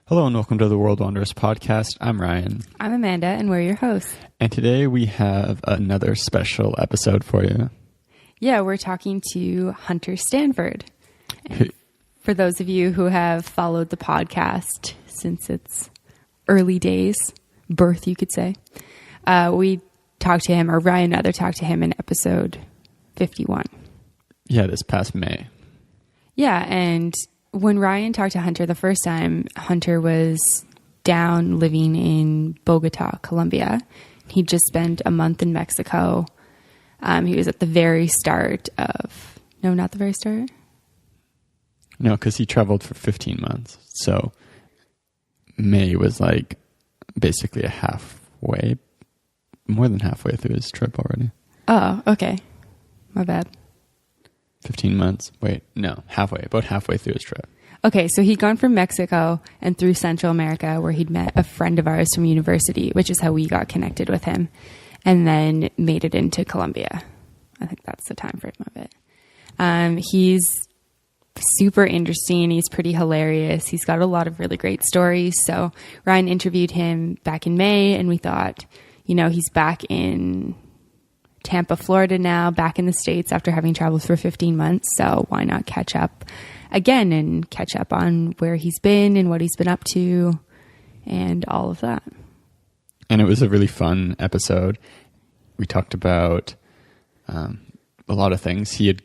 Hello and welcome to the World Wanderers podcast. I'm Ryan. I'm Amanda, and we're your hosts. And today we have another special episode for you. Yeah, we're talking to Hunter Stanford. And for those of you who have followed the podcast since its early days, birth, you could say, we talked to him, or Ryan rather talked to him in episode 51. Yeah, this past May. Yeah, and when Ryan talked to Hunter the first time, Hunter was down living in Bogota, Colombia. He'd just spent a month in Mexico. He was at the very start of... No, not the very start? No, because he traveled for 15 months. So May was like basically a halfway, more than halfway through his trip already. Oh, okay. My bad. 15 months. Wait, no, halfway, about halfway through his trip. Okay, so he'd gone from Mexico and through Central America, where he'd met a friend of ours from university, which is how we got connected with him, and then made it into Colombia. I think that's the time frame of it. He's super interesting. He's pretty hilarious. He's got a lot of really great stories. So Ryan interviewed him back in May, and we thought, you know, he's back in Tampa, Florida now, back in the States after having traveled for 15 months. So why not catch up again and catch up on where he's been and what he's been up to and all of that. And it was a really fun episode. We talked about a lot of things. He had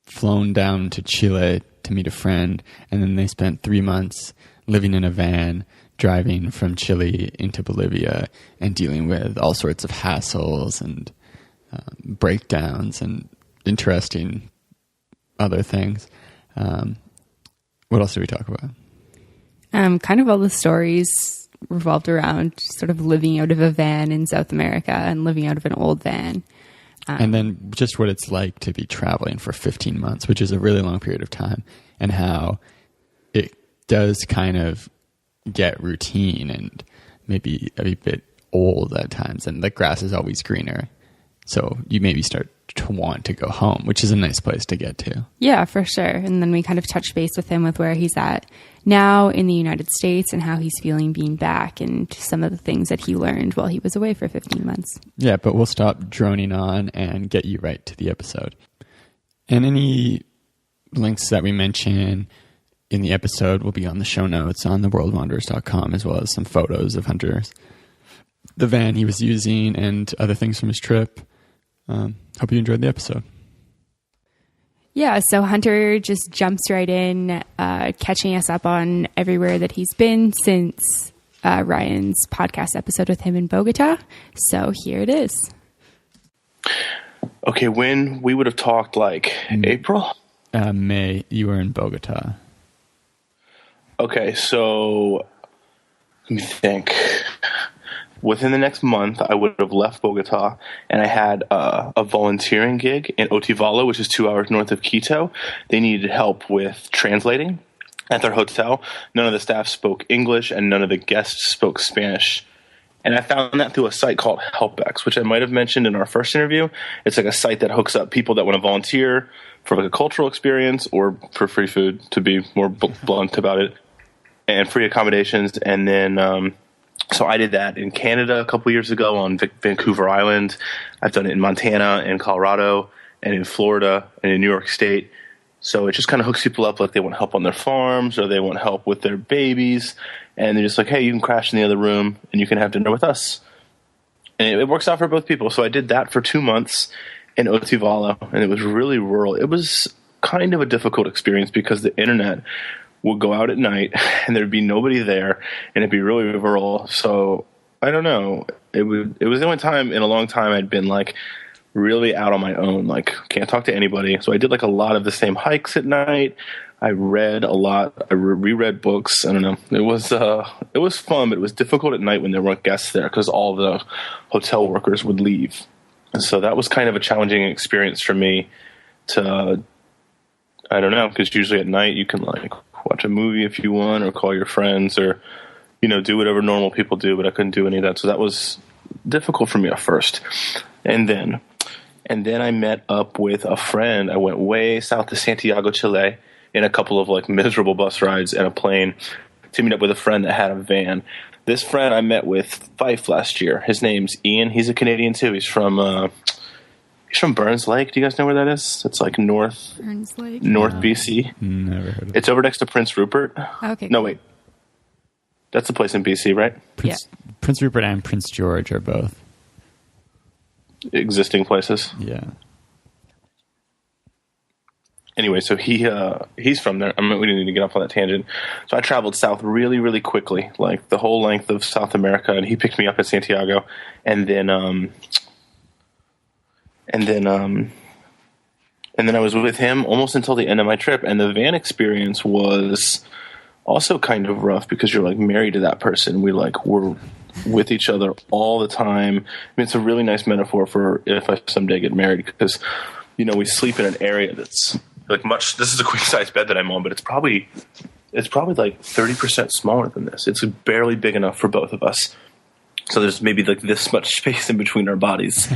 flown down to Chile to meet a friend, and then they spent 3 months living in a van, driving from Chile into Bolivia and dealing with all sorts of hassles and breakdowns and interesting other things. What else did we talk about? Kind of all the stories revolved around sort of living out of a van in South America and living out of an old van. And then just what it's like to be traveling for 15 months, which is a really long period of time, and how it does kind of get routine and maybe a bit old at times, and the grass is always greener. So you maybe start to want to go home, which is a nice place to get to. Yeah, for sure. And then we kind of touched base with him with where he's at now in the United States and how he's feeling being back and some of the things that he learned while he was away for 15 months. Yeah, but we'll stop droning on and get you right to the episode. And any links that we mention in the episode will be on the show notes on theworldwanderers.com, as well as some photos of Hunter's, the van he was using, and other things from his trip. Hope you enjoyed the episode. Yeah, so Hunter just jumps right in, catching us up on everywhere that he's been since Ryan's podcast episode with him in Bogota. So here it is. Okay, when we would have talked, like April? May. You were in Bogota. Okay, so let me think. Within the next month, I would have left Bogota, and I had a volunteering gig in Otavalo, which is 2 hours north of Quito. They needed help with translating at their hotel. None of the staff spoke English, and none of the guests spoke Spanish. And I found that through a site called HelpX, which I might have mentioned in our first interview. It's like a site that hooks up people that want to volunteer for like a cultural experience or for free food, to be more blunt about it, and free accommodations. And then so I did that in Canada a couple years ago on Vancouver Island. I've done it in Montana and Colorado and in Florida and in New York State. So it just kind of hooks people up, like they want help on their farms or they want help with their babies. And they're just like, hey, you can crash in the other room and you can have dinner with us. And it works out for both people. So I did that for 2 months in Otavalo, and it was really rural. It was kind of a difficult experience because the internet would go out at night and there'd be nobody there and it'd be really rural. So I don't know. It was the only time in a long time I'd been like really out on my own, like can't talk to anybody. So I did like a lot of the same hikes at night. I read a lot. I reread books. I don't know. It was fun, but it was difficult at night when there weren't guests there because all the hotel workers would leave. And so that was kind of a challenging experience for me to, I don't know, because usually at night you can like watch a movie if you want or call your friends or, you know, do whatever normal people do, but I couldn't do any of that. So that was difficult for me at first. And then I met up with a friend. I went way south to Santiago, Chile, in a couple of like miserable bus rides and a plane to meet up with a friend that had a van. This friend I met with Fife last year. His name's Ian. He's a Canadian too. He's from Burns Lake. Do you guys know where that is? It's like north BC. Never heard of it. It's over next to Prince Rupert. Okay. No, wait. That's the place in BC, right? Prince Rupert and Prince George are both existing places. Yeah. Anyway, so he's from there. I mean, we didn't need to get off on that tangent. So I traveled south really, really quickly, like the whole length of South America, and he picked me up at Santiago, and then I was with him almost until the end of my trip. And the van experience was also kind of rough because you're like married to that person. We're with each other all the time. I mean, it's a really nice metaphor for if I someday get married because, we sleep in an area that's like this is a queen size bed that I'm on, but it's probably like 30% smaller than this. It's barely big enough for both of us. So there's maybe like this much space in between our bodies.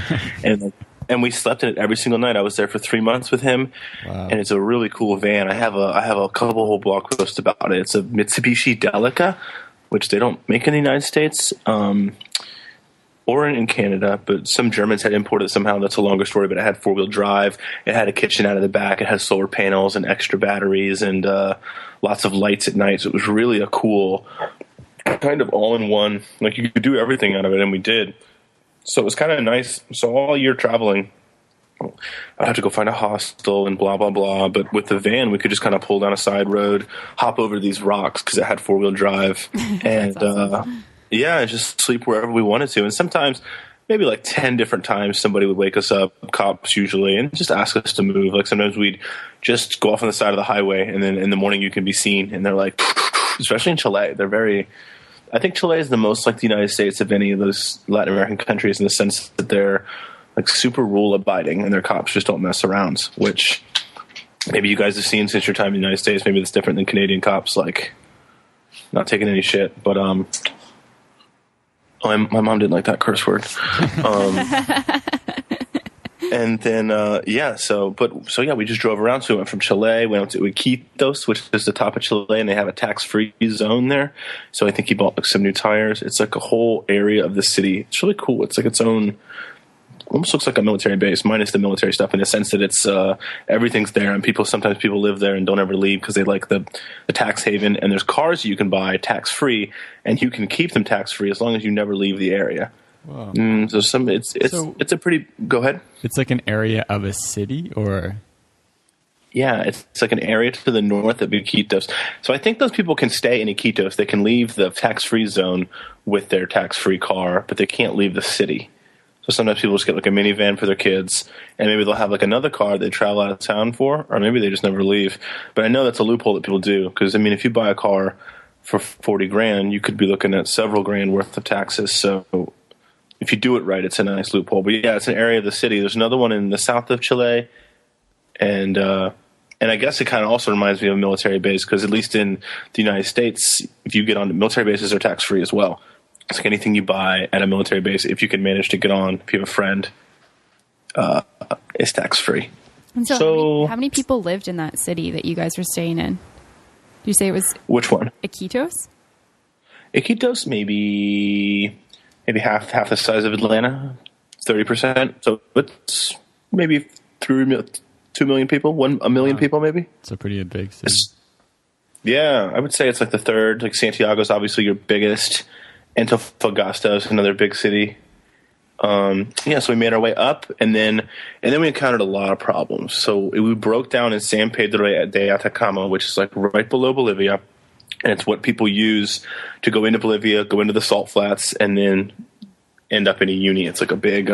And we slept in it every single night. I was there for 3 months with him. Wow. And it's a really cool van. I have a couple whole blog posts about it. It's a Mitsubishi Delica, which they don't make in the United States. Or in Canada, but some Germans had imported it somehow. That's a longer story, but it had 4-wheel drive. It had a kitchen out of the back. It had solar panels and extra batteries and lots of lights at night. So it was really a cool kind of all-in-one. Like you could do everything out of it, and we did. So it was kind of nice. So all year traveling, I'd have to go find a hostel and blah, blah, blah. But with the van, we could just kind of pull down a side road, hop over these rocks because it had 4-wheel drive. And awesome. Yeah, just sleep wherever we wanted to. And sometimes, maybe like 10 different times, somebody would wake us up, cops usually, and just ask us to move. Like sometimes we'd just go off on the side of the highway, and then in the morning you can be seen. And they're like, especially in Chile, I think Chile is the most like the United States of any of those Latin American countries in the sense that they're like super rule abiding and their cops just don't mess around, which maybe you guys have seen since your time in the United States. Maybe that's different than Canadian cops, like not taking any shit. But my mom didn't like that curse word. And then, we just drove around. So we went from Chile, went to Iquitos, which is the top of Chile, and they have a tax-free zone there. So I think he bought like some new tires. It's like a whole area of the city. It's really cool. It's like its own, almost looks like a military base, minus the military stuff in the sense that it's everything's there, and sometimes people live there and don't ever leave because they like the tax haven. And there's cars you can buy tax-free, and you can keep them tax-free as long as you never leave the area. Wow. It's a pretty. Go ahead. It's like an area of a city, or yeah, it's like an area to the north of Iquitos. So I think those people can stay in Iquitos. They can leave the tax-free zone with their tax-free car, but they can't leave the city. So sometimes people just get like a minivan for their kids, and maybe they'll have like another car they travel out of town for, or maybe they just never leave. But I know that's a loophole that people do because I mean, if you buy a car for $40,000, you could be looking at several grand worth of taxes. So if you do it right, it's a nice loophole. But yeah, it's an area of the city. There's another one in the south of Chile, and I guess it kind of also reminds me of a military base because at least in the United States, if you get on military bases, are tax free as well. It's like anything you buy at a military base, if you can manage to get on, if you have a friend, is tax free. And so how many people lived in that city that you guys were staying in? Did you say it was which one? Iquitos? Iquitos, maybe half the size of Atlanta, 30%. So it's maybe 2 million people, 1 million people maybe. It's a pretty big city. Yeah, I would say it's like the third. Like Santiago's obviously your biggest. Antofagasta is another big city. So we made our way up, and then we encountered a lot of problems. So we broke down in San Pedro de Atacama, which is like right below Bolivia. And it's what people use to go into Bolivia, go into the salt flats, and then end up in a uni. It's like a big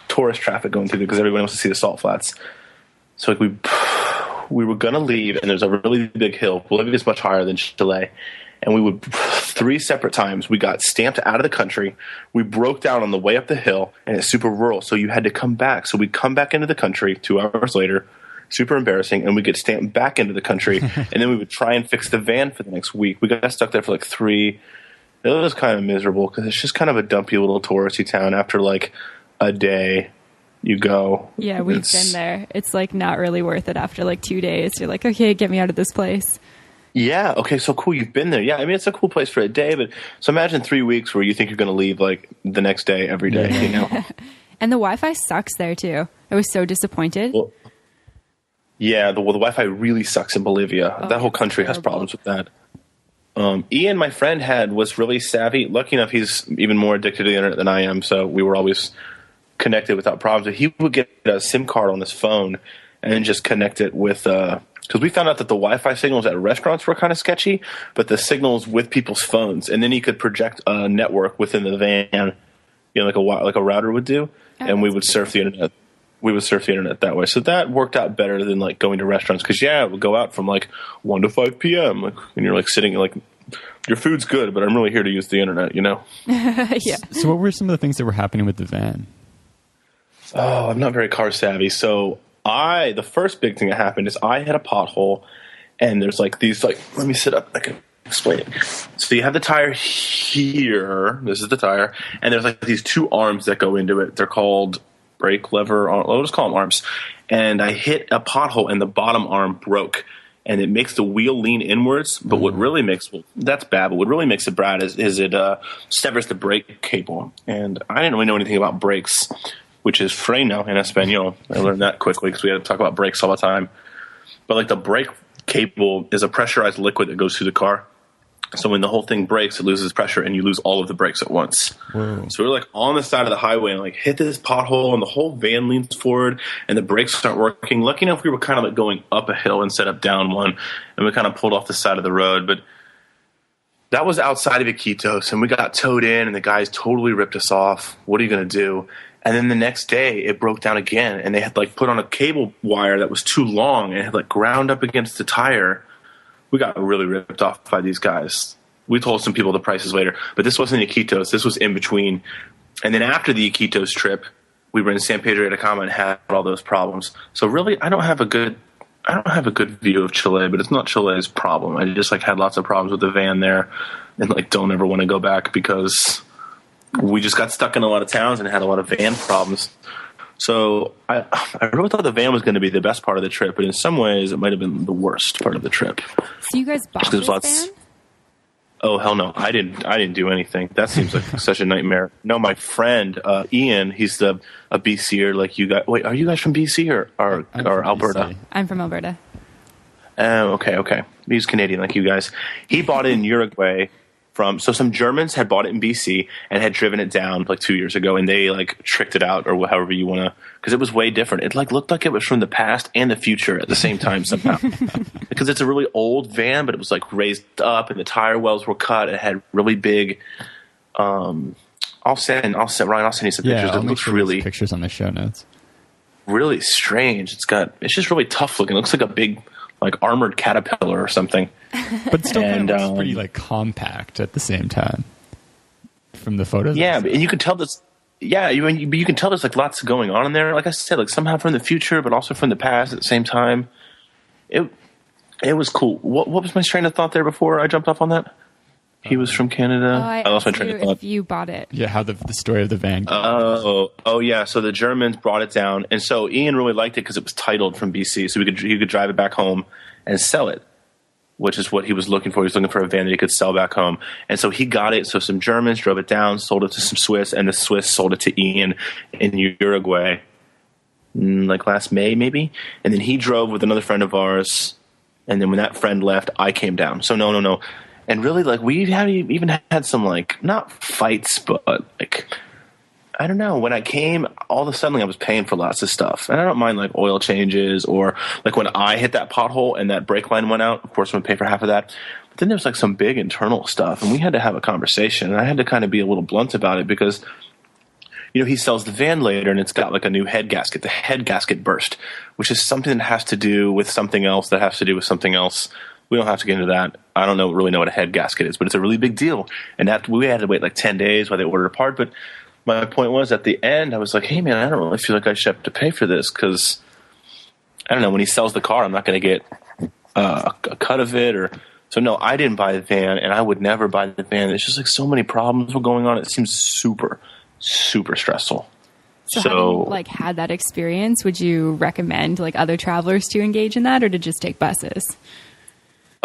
tourist traffic going through there because everyone wants to see the salt flats. So like we were going to leave, and there's a really big hill. Bolivia is much higher than Chile. And we would 3 separate times, we got stamped out of the country. We broke down on the way up the hill, and it's super rural. So you had to come back. So we'd come back into the country 2 hours later. Super embarrassing, and we get stamped back into the country, and then we would try and fix the van for the next week. We got stuck there for like 3. It was kind of miserable because it's just kind of a dumpy little touristy town. After like a day, you go. Yeah, we've been there. It's like not really worth it after like 2 days. You're like, okay, get me out of this place. Yeah. Okay. So cool. You've been there. Yeah. I mean, it's a cool place for a day, but so imagine 3 weeks where you think you're going to leave like the next day, every day, Yeah. you know? And the Wi-Fi sucks there too. I was so disappointed. Well, yeah. The Wi-Fi really sucks in Bolivia. Oh, that whole it's country has terrible. problems with that. Ian, my friend, was really savvy. Lucky enough, he's even more addicted to the internet than I am. So we were always connected without problems. But he would get a SIM card on his phone and then just connect it with, because we found out that the Wi-Fi signals at restaurants were kind of sketchy, but the signals with people's phones, and then he could project a network within the van, you know, like a router would do, and we would surf the internet. We would surf the internet that way. So that worked out better than like going to restaurants, because it would go out from like 1 to 5 p.m. Like, and you're like sitting like, your food's good, but I'm really here to use the internet, you know? Yeah. So what were some of the things that were happening with the van? Oh, I'm not very car savvy. So the first big thing that happened is I had a pothole, and there's like these, like, let me sit up, I can explain it. So you have the tire here, this is the tire, and there's like these two arms that go into it. They're called brake lever, I'll just call them arms. And I hit a pothole and the bottom arm broke, and it makes the wheel lean inwards. But what really makes, that's bad, but what really makes it bad is it severs the brake cable. And I didn't really know anything about brakes, which is freno in Espanol. I learned that quickly because we had to talk about brakes all the time. But like the brake cable is a pressurized liquid that goes through the car. So when the whole thing breaks, it loses pressure and you lose all of the brakes at once. Whoa. So we're like on the side of the highway and like hit this pothole, and the whole van leans forward and the brakes aren't working. Lucky enough, we were kind of like going up a hill instead of down one, and we kind of pulled off the side of the road. But that was outside of Iquitos, and we got towed in, and the guys totally ripped us off. What are you going to do? And then the next day, it broke down again, and they had like put on a cable wire that was too long and it had like ground up against the tire. We got really ripped off by these guys. We told some people the prices later, but this wasn't Iquitos. This was in between. And then after the Iquitos trip, we were in San Pedro de Atacama and had all those problems. So really, I don't have a good view of Chile, but it's not Chile's problem. I just like had lots of problems with the van there, and like don't ever want to go back because we just got stuck in a lot of towns and had a lot of van problems. So I really thought the van was going to be the best part of the trip, but in some ways it might have been the worst part of the trip. So you guys bought this van? Oh, hell no. I didn't do anything. That seems like such a nightmare. No, my friend, Ian, he's a BCer like you guys. Wait, are you guys from BC or Alberta? BC. I'm from Alberta. Okay. He's Canadian like you guys. He bought it in Uruguay so some Germans had bought it in BC and had driven it down like 2 years ago, and they like tricked it out, or however you want to, because it was way different. It like looked like it was from the past and the future at the same time somehow. Because it's a really old van, but it was like raised up and the tire wells were cut. It had really big. I'll send Ryan. I'll send you some pictures. Yeah, I'll It make looks sure really there's pictures on the show notes. really strange. It's just really tough looking. It looks like a big like armored caterpillar or something. But it still kind of looks And, pretty like compact at the same time from the photos. Yeah, and you can tell this. Yeah, you can tell there's like lots going on in there. Like I said, like somehow from the future, but also from the past at the same time. It was cool. What was my train of thought there before I jumped off on that? He was from Canada. I lost my asked train you of thought. if you bought it. Yeah, how the story of the van. Oh yeah. So the Germans brought it down, and so Ian really liked it because it was titled from BC, so he could drive it back home and sell it, which is what he was looking for. He was looking for a van that he could sell back home, and so he got it. So some Germans drove it down, sold it to some Swiss, and the Swiss sold it to Ian in Uruguay, like last May maybe. And then he drove with another friend of ours, and then when that friend left, I came down. So no. And really, like, we even had some, like, not fights, but, like, I don't know. When I came, all of a sudden, I was paying for lots of stuff. And I don't mind, like, oil changes or, like, when I hit that pothole and that brake line went out, of course, I'm going to pay for half of that. But then there's, like, some big internal stuff. And we had to have a conversation. And I had to kind of be a little blunt about it because, you know, he sells the van later and it's got, like, a new head gasket. The head gasket burst, which is something that has to do with something else that has to do with something else. We don't have to get into that. I don't really know what a head gasket is, but it's a really big deal. And we had to wait like 10 days while they ordered a part. But my point was, at the end, I was like, hey, man, I don't really feel like I should have to pay for this because, I don't know, when he sells the car, I'm not going to get a cut of it. So, no, I didn't buy the van, and I would never buy the van. It's just like so many problems were going on. It seems super, super stressful. So having like had that experience, would you recommend like other travelers to engage in that or to just take buses?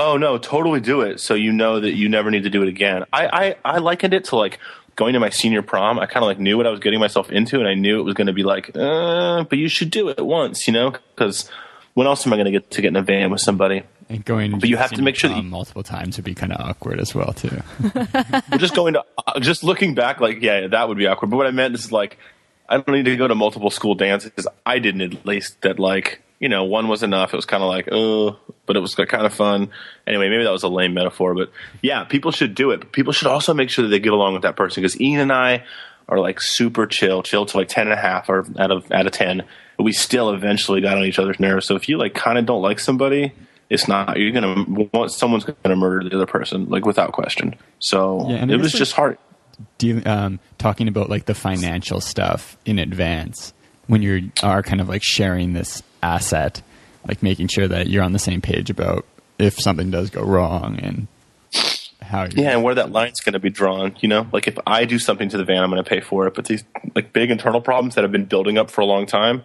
Oh no, totally do it. So you know that you never need to do it again. I likened it to like going to my senior prom. I kind of like knew what I was getting myself into, and I knew it was going to be like, but you should do it once, because when else am I going to get in a van with somebody? And going, but you have to make sure that multiple times would be kind of awkward as well too. We're just looking back, like, yeah, that would be awkward. But what I meant is like, I don't need to go to multiple school dances. I didn't, at least, that like, one was enough. It was kind of like, but it was kind of fun. Anyway, maybe that was a lame metaphor, but yeah, people should do it. But people should also make sure that they get along with that person, because Ian and I are like super chill to like 10.5 or out of 10. But we still eventually got on each other's nerves. So if you like kind of don't like somebody, it's not, you're going to want, someone's going to murder the other person, like without question. So yeah, it was just hard. Talking about like the financial stuff in advance when you are kind of like sharing this asset, like making sure that you're on the same page about if something does go wrong and how and where that line's going to be drawn, like if I do something to the van, I'm going to pay for it. But these like big internal problems that have been building up for a long time,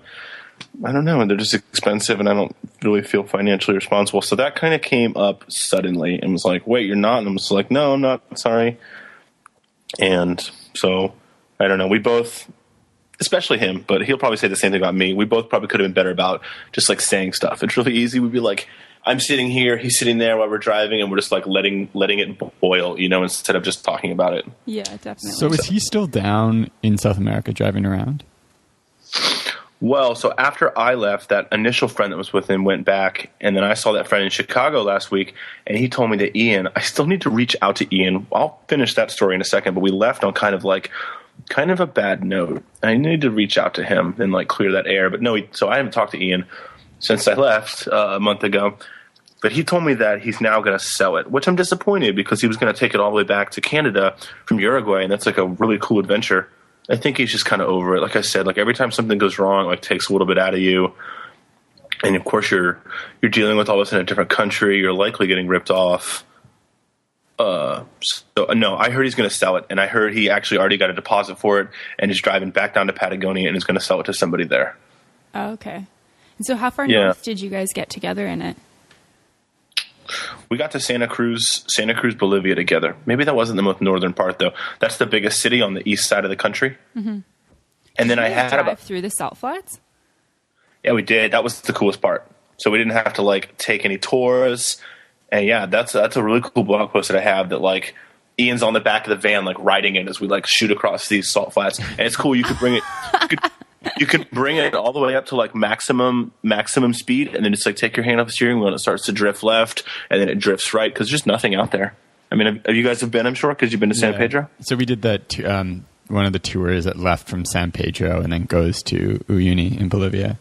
I don't know, and they're just expensive, and I don't really feel financially responsible. So that kind of came up suddenly and was like, wait, you're not? And I was like, no, I'm not, sorry. And so I don't know, we both, especially him, but he'll probably say the same thing about me, we both probably could have been better about just like saying stuff. It's really easy. We'd be like, I'm sitting here, he's sitting there while we're driving, and we're just like letting it boil, instead of just talking about it. Yeah, definitely. So is he still down in South America driving around? Well, so after I left, that initial friend that was with him went back, and then I saw that friend in Chicago last week, and he told me that Ian, I still need to reach out to Ian. I'll finish that story in a second, but we left on kind of a bad note. I need to reach out to him and like clear that air. But no, so I haven't talked to Ian since I left a month ago. But he told me that he's now going to sell it, which I'm disappointed, because he was going to take it all the way back to Canada from Uruguay, and that's like a really cool adventure. I think he's just kind of over it. Like I said, like every time something goes wrong, it like takes a little bit out of you. And of course you're dealing with all this in a different country. You're likely getting ripped off. No, I heard he's going to sell it, and I heard he actually already got a deposit for it and is driving back down to Patagonia and is going to sell it to somebody there. Oh, okay. And so how far north did you guys get together in it? We got to Santa Cruz, Bolivia together. Maybe that wasn't the most northern part, though. That's the biggest city on the east side of the country. Mm-hmm. And then I had drive through the salt flats. Yeah, we did. That was the coolest part. So we didn't have to like take any tours. And yeah, that's a really cool blog post that I have, that like Ian's on the back of the van, like riding it as we like shoot across these salt flats. And it's cool. You could bring it. You can bring it all the way up to like maximum speed, and then just like take your hand off the steering wheel and it starts to drift left, and then it drifts right, because there's nothing out there. I mean, have you guys been, I'm sure, because you've been to San Pedro? So we did that, one of the tours that left from San Pedro and then goes to Uyuni in Bolivia.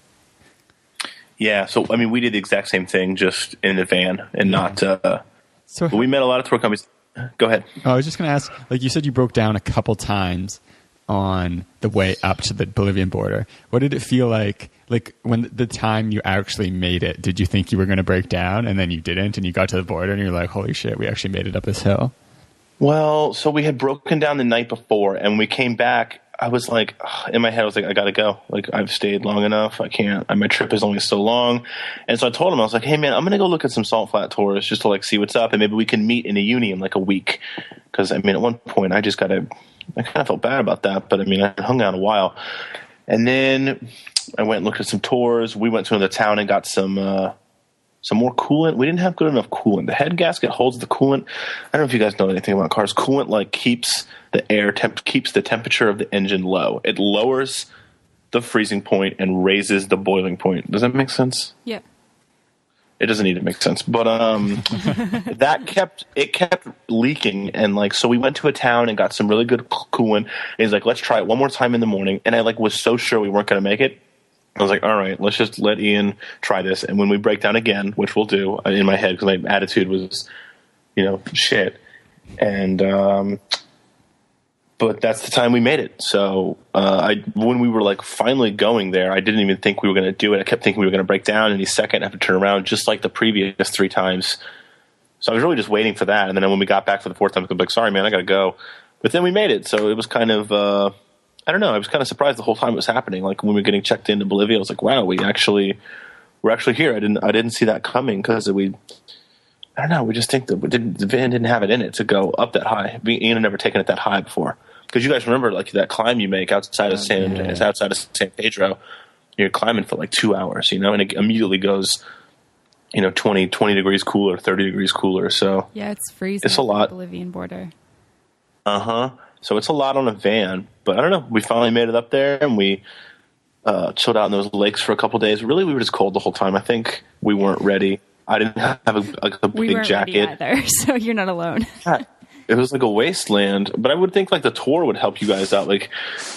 Yeah, so I mean, we did the exact same thing, just in the van and not. So we met a lot of tour companies. Go ahead. Oh, I was just going to ask, like you said, you broke down a couple times on the way up to the Bolivian border. What did it feel like when the time you actually made it? Did you think you were going to break down and then you didn't, and you got to the border and you're like, holy shit, we actually made it up this hill? Well, so we had broken down the night before, and we came back. I was like, in my head, I was like, I got to go. Like, I've stayed long enough. I can't. My trip is only so long. And so I told him, I was like, hey, man, I'm going to go look at some salt flat tours just to like see what's up, and maybe we can meet in a uni in like a week. Because, I mean, at one point, I kind of felt bad about that, but I mean, I hung out a while. And then I went and looked at some tours. We went to another town and got some more coolant. We didn't have good enough coolant. The head gasket holds the coolant. I don't know if you guys know anything about cars. Coolant like keeps the air keeps the temperature of the engine low. It lowers the freezing point and raises the boiling point. Does that make sense? Yeah. It doesn't need to make sense, but that kept leaking, and like so we went to a town and got some really good coolant. And he's like, let's try it one more time in the morning, and I like was so sure we weren't going to make it. I was like, all right, let's just let Ian try this, and when we break down again, which we'll do in my head because my attitude was, shit, and but that's the time we made it. So when we were like finally going there, I didn't even think we were going to do it. I kept thinking we were going to break down any second, have to turn around just like the previous 3 times. So I was really just waiting for that. And then when we got back for the 4th time, I was like, sorry, man, I got to go. But then we made it. So it was kind of, I don't know. I was kind of surprised the whole time it was happening. Like when we were getting checked into Bolivia, I was like, wow, we're actually here. I didn't see that coming because we I don't know. We just think that the van didn't have it in it to go up that high. Ian had never taken it that high before. Because you guys remember, like, that climb you make outside of it's outside of San Pedro. You're climbing for like 2 hours, and it immediately goes, 20 degrees cooler, 30 degrees cooler. So yeah, it's freezing. It's a lot. The Bolivian border. So it's a lot on a van, but I don't know. We finally made it up there, and we chilled out in those lakes for a couple days. Really, we were just cold the whole time. I think we weren't ready. I didn't have a We big weren't jacket ready either, so you're not alone. It was like a wasteland, but I would think like the tour would help you guys out. Like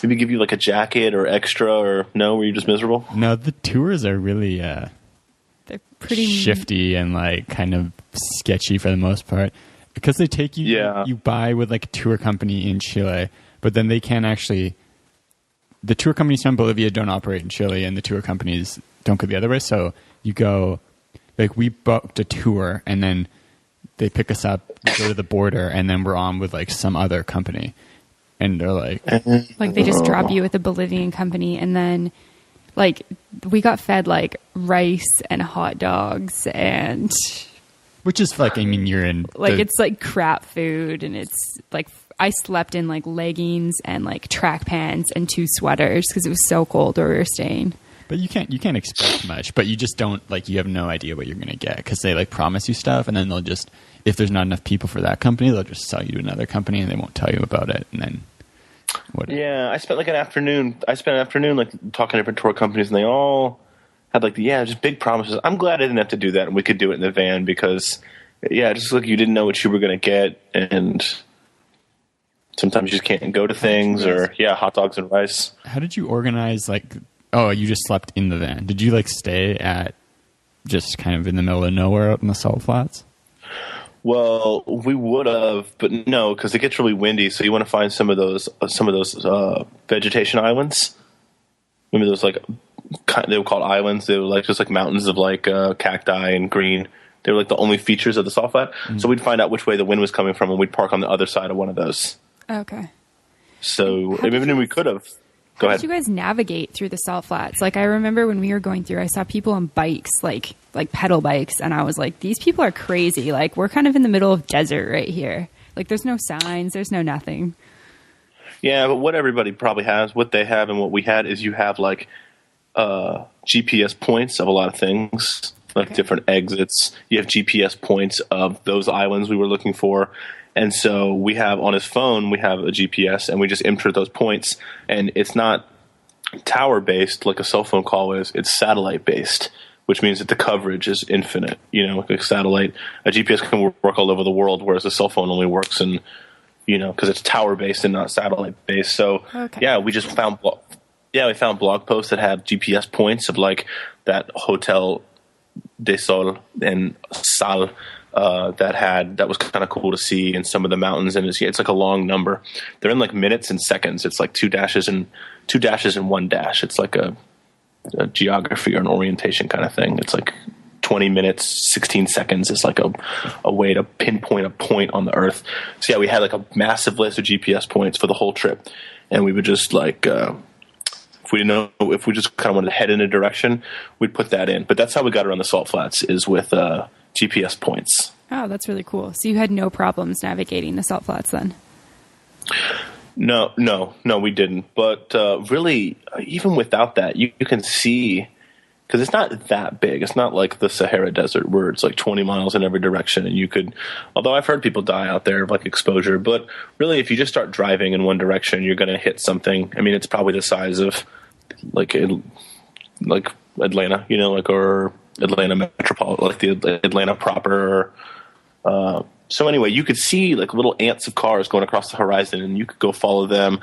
maybe give you like a jacket or extra, or no, were you just miserable? No, the tours are really They're pretty shifty and like kind of sketchy for the most part, because they take you. Yeah. You buy with like a tour company in Chile, but then they can't actually. The tour companies from Bolivia don't operate in Chile, and the tour companies don't go the other way. So you go, like we booked a tour, and then they pick us up, we go to the border, and then we're on with like some other company, and they're like they just drop you with a Bolivian company, and then like we got fed like rice and hot dogs, and which is like, I mean, you're in like it's like crap food, and it's like I slept in like leggings and like track pants and 2 sweaters because it was so cold where we were staying. But you can't expect much, but you just don't, like, you have no idea what you're going to get, because they like promise you stuff, and then they'll just, if there's not enough people for that company, they'll just sell you to another company, and they won't tell you about it, and then what? Yeah, I spent an afternoon like talking to different tour companies, and they all had like just big promises. I'm glad I didn't have to do that, and we could do it in the van, because just like you didn't know what you were going to get, and sometimes you just can't go to things, or hot dogs and rice. How did you organize, like, oh, you just slept in the van? Did you like stay at just kind of in the middle of nowhere out in the salt flats? Well, we would have, but no, because it gets really windy. So you want to find some of those vegetation islands. Remember those they were called islands. They were like just like mountains of like cacti and green. They were like the only features of the salt flat. Mm-hmm. So we'd find out which way the wind was coming from, and we'd park on the other side of one of those. Okay. So even we could have. Go ahead. How did you guys navigate through the salt flats? Like I remember when we were going through, I saw people on bikes, like pedal bikes, and I was like, these people are crazy. Like we're kind of in the middle of desert right here. Like there's no signs, there's no nothing. Yeah, but what everybody probably has, what they have and what we had is you have like GPS points of a lot of things, like different exits. You have GPS points of those islands we were looking for. And so we have on his phone, we have a GPS, and we just insert those points. And it's not tower-based like a cell phone call is. It's satellite-based, which means that the coverage is infinite. Like a satellite, a GPS can work all over the world, whereas a cell phone only works in, because it's tower-based and not satellite-based. So, we just found we found blog posts that have GPS points of like that Hotel de Sol and Sal. That was kind of cool to see in some of the mountains, and it's like a long number. They're in like minutes and seconds. It's like 2 dashes and 1 dash. It's like a geography or an orientation kind of thing. It's like 20 minutes, 16 seconds is like a way to pinpoint a point on the earth. So we had like a massive list of GPS points for the whole trip, and we would just like if we just kind of wanted to head in a direction, we'd put that in. But that's how we got around the salt flats, is with GPS points. Oh, that's really cool. So you had no problems navigating the salt flats then? No, we didn't. But really, even without that, you can see, because it's not that big. It's not like the Sahara Desert where it's like 20 miles in every direction, and you could, although I've heard people die out there of like exposure, but really if you just start driving in one direction, you're going to hit something. I mean, it's probably the size of like Atlanta, or Atlanta metropolitan, like the Atlanta proper. So anyway, you could see like little ants of cars going across the horizon, and you could go follow them.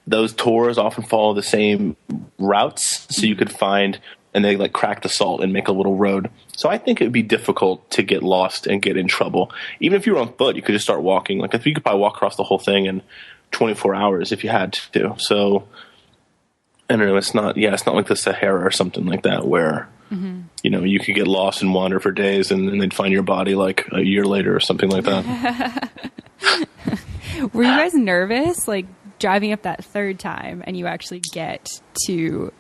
Those tours often follow the same routes, so you could find, and they like crack the salt and make a little road. So I think it would be difficult to get lost and get in trouble. Even if you were on foot, you could just start walking. Like if you could probably walk across the whole thing in 24 hours if you had to. So I don't know. It's not like the Sahara or something like that where. Mm-hmm. You could get lost and wander for days, and then they'd find your body like a year later or something like that. Were you guys nervous, like driving up that third time, and you actually get to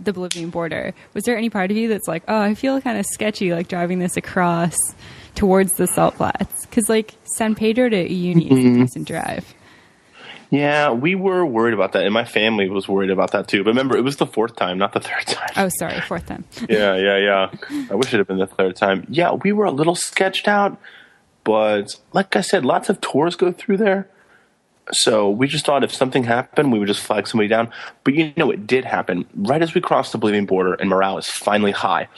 the Bolivian border. Was there any part of you that's like, oh, I feel kind of sketchy, like driving this across towards the salt flats? Because like San Pedro to Uyuni is a decent drive. Yeah, we were worried about that, and my family was worried about that too. But remember, it was the fourth time, not the third time. Oh, sorry, fourth time. Yeah. I wish it had been the third time. Yeah, we were a little sketched out, but like I said, lots of tours go through there. So we just thought if something happened, we would just flag somebody down. But it did happen. Right as we crossed the Bolivian border and morale is finally high,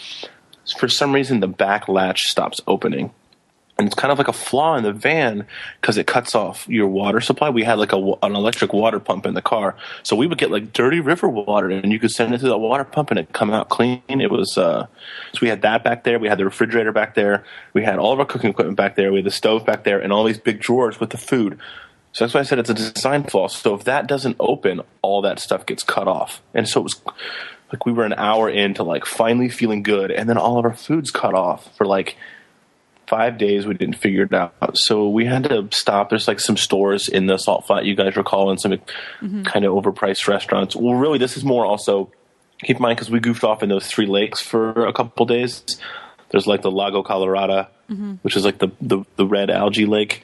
for some reason the back latch stops opening. And it's kind of like a flaw in the van because it cuts off your water supply. We had like an electric water pump in the car. So we would get like dirty river water and you could send it through that water pump and it'd come out clean. It was, so we had that back there. We had the refrigerator back there. We had all of our cooking equipment back there. We had the stove back there and all these big drawers with the food. So that's why I said it's a design flaw. So if that doesn't open, all that stuff gets cut off. And so it was like we were an hour into like finally feeling good. And then all of our food's cut off for like 5 days. We didn't figure it out. So we had to stop. There's like some stores in the salt flat you guys recall and some kind of overpriced restaurants. Well, really, this is more also, keep in mind, because we goofed off in those 3 lakes for a couple days. There's like the Lago Colorado, which is like the red algae lake.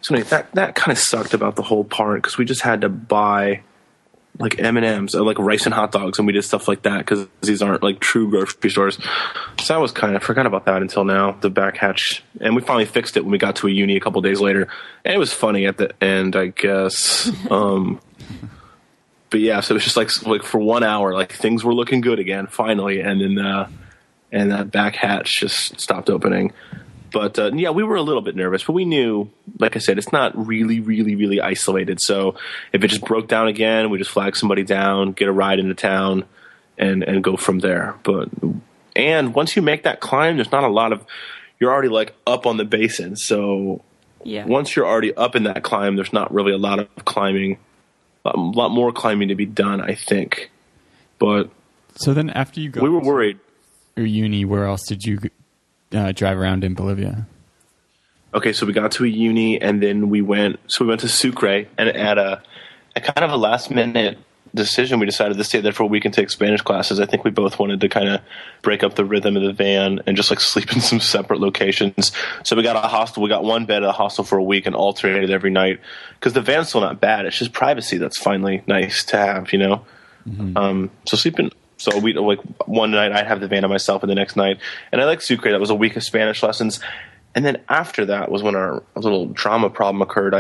So anyway, that kind of sucked about the whole part because we just had to buy like M&Ms or like rice and hot dogs, and we did stuff like that because these aren't like true grocery stores. So I was kind of forgot about that until now, the back hatch, and we finally fixed it when we got to a uni a couple days later, and it was funny at the end, I guess. But yeah, so it was just like for 1 hour, like things were looking good again finally, and then and that back hatch just stopped opening. But yeah, we were a little bit nervous, but we knew, like I said, it's not really, really, really isolated. So if it just broke down again, we just flag somebody down, get a ride into town, and go from there. And once you make that climb, there's not a lot of, you're already like up on the basin. So once you're already up in that climb, there's not really a lot of climbing, a lot more climbing to be done, I think. But so then after you go, we were worried. Your uni, where else did you drive around in Bolivia? Okay, so we got to a uni, and then we went to Sucre, and at a kind of a last-minute decision, we decided to stay there for a week and take Spanish classes. I think we both wanted to kind of break up the rhythm of the van and just like sleep in some separate locations. So we got a hostel. We got one bed at a hostel for a week and alternated every night because the van's still not bad. It's just privacy that's finally nice to have, So sleeping. So we like one night I'd have the van to myself, and the next night, and I like Sucre. That was a week of Spanish lessons, and then after that was when our little drama problem occurred.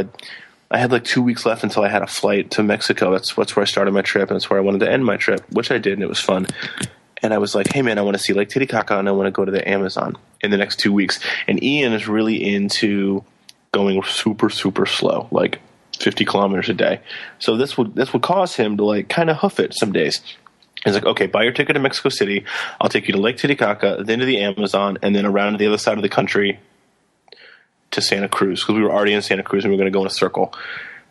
I had like 2 weeks left until I had a flight to Mexico. That's where I started my trip, and that's where I wanted to end my trip, which I did, and it was fun. And I was like, hey man, I want to see Lake Titicaca, and I want to go to the Amazon in the next 2 weeks. And Ian is really into going super, super slow, like 50 kilometers a day. So this would cause him to like kind of hoof it some days. He's like, okay, buy your ticket to Mexico City. I'll take you to Lake Titicaca, then to the Amazon, and then around to the other side of the country to Santa Cruz, because we were already in Santa Cruz and we were going to go in a circle.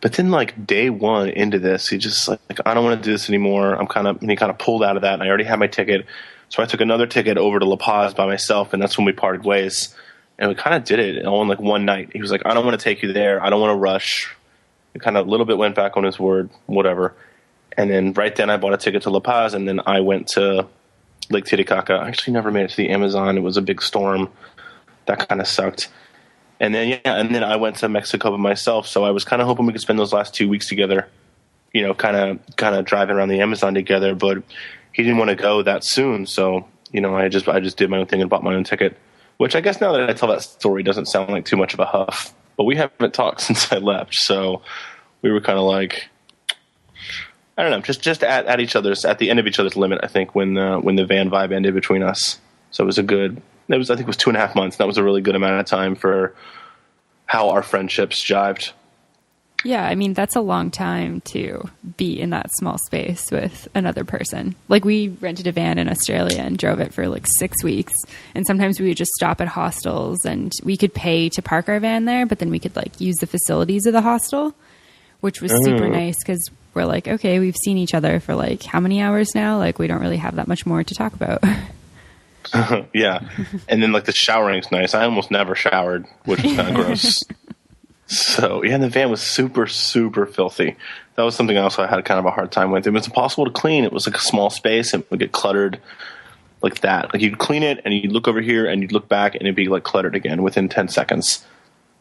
But then, like, day one into this, he just like I don't want to do this anymore. And he kind of pulled out of that, and I already had my ticket. So I took another ticket over to La Paz by myself, and that's when we parted ways. And we kind of did it all in like one night. He was like, I don't want to take you there. I don't want to rush. He kind of a little bit went back on his word, whatever. And then right then I bought a ticket to La Paz, and then I went to Lake Titicaca. I actually never made it to the Amazon. It was a big storm. That kind of sucked. And then, I went to Mexico by myself. So I was kind of hoping we could spend those last 2 weeks together, kind of driving around the Amazon together. But he didn't want to go that soon. So, I just did my own thing and bought my own ticket, which I guess now that I tell that story doesn't sound like too much of a huff. But we haven't talked since I left. So we were kind of like, I don't know, just at the end of each other's limit. I think when the van vibe ended between us, so I think it was 2.5 months. That was a really good amount of time for how our friendships jived. Yeah, I mean that's a long time to be in that small space with another person. Like we rented a van in Australia and drove it for like 6 weeks, and sometimes we would just stop at hostels, and we could pay to park our van there, but then we could like use the facilities of the hostel, which was super nice because we're like, okay, we've seen each other for like how many hours now? Like we don't really have that much more to talk about. Yeah. And then like the showering's nice. I almost never showered, which is kind of gross. So, yeah, and the van was super, super filthy. That was something else I had kind of a hard time with. It was impossible to clean. It was like a small space and it would get cluttered like that. Like you'd clean it and you'd look over here and you'd look back and it'd be like cluttered again within 10 seconds.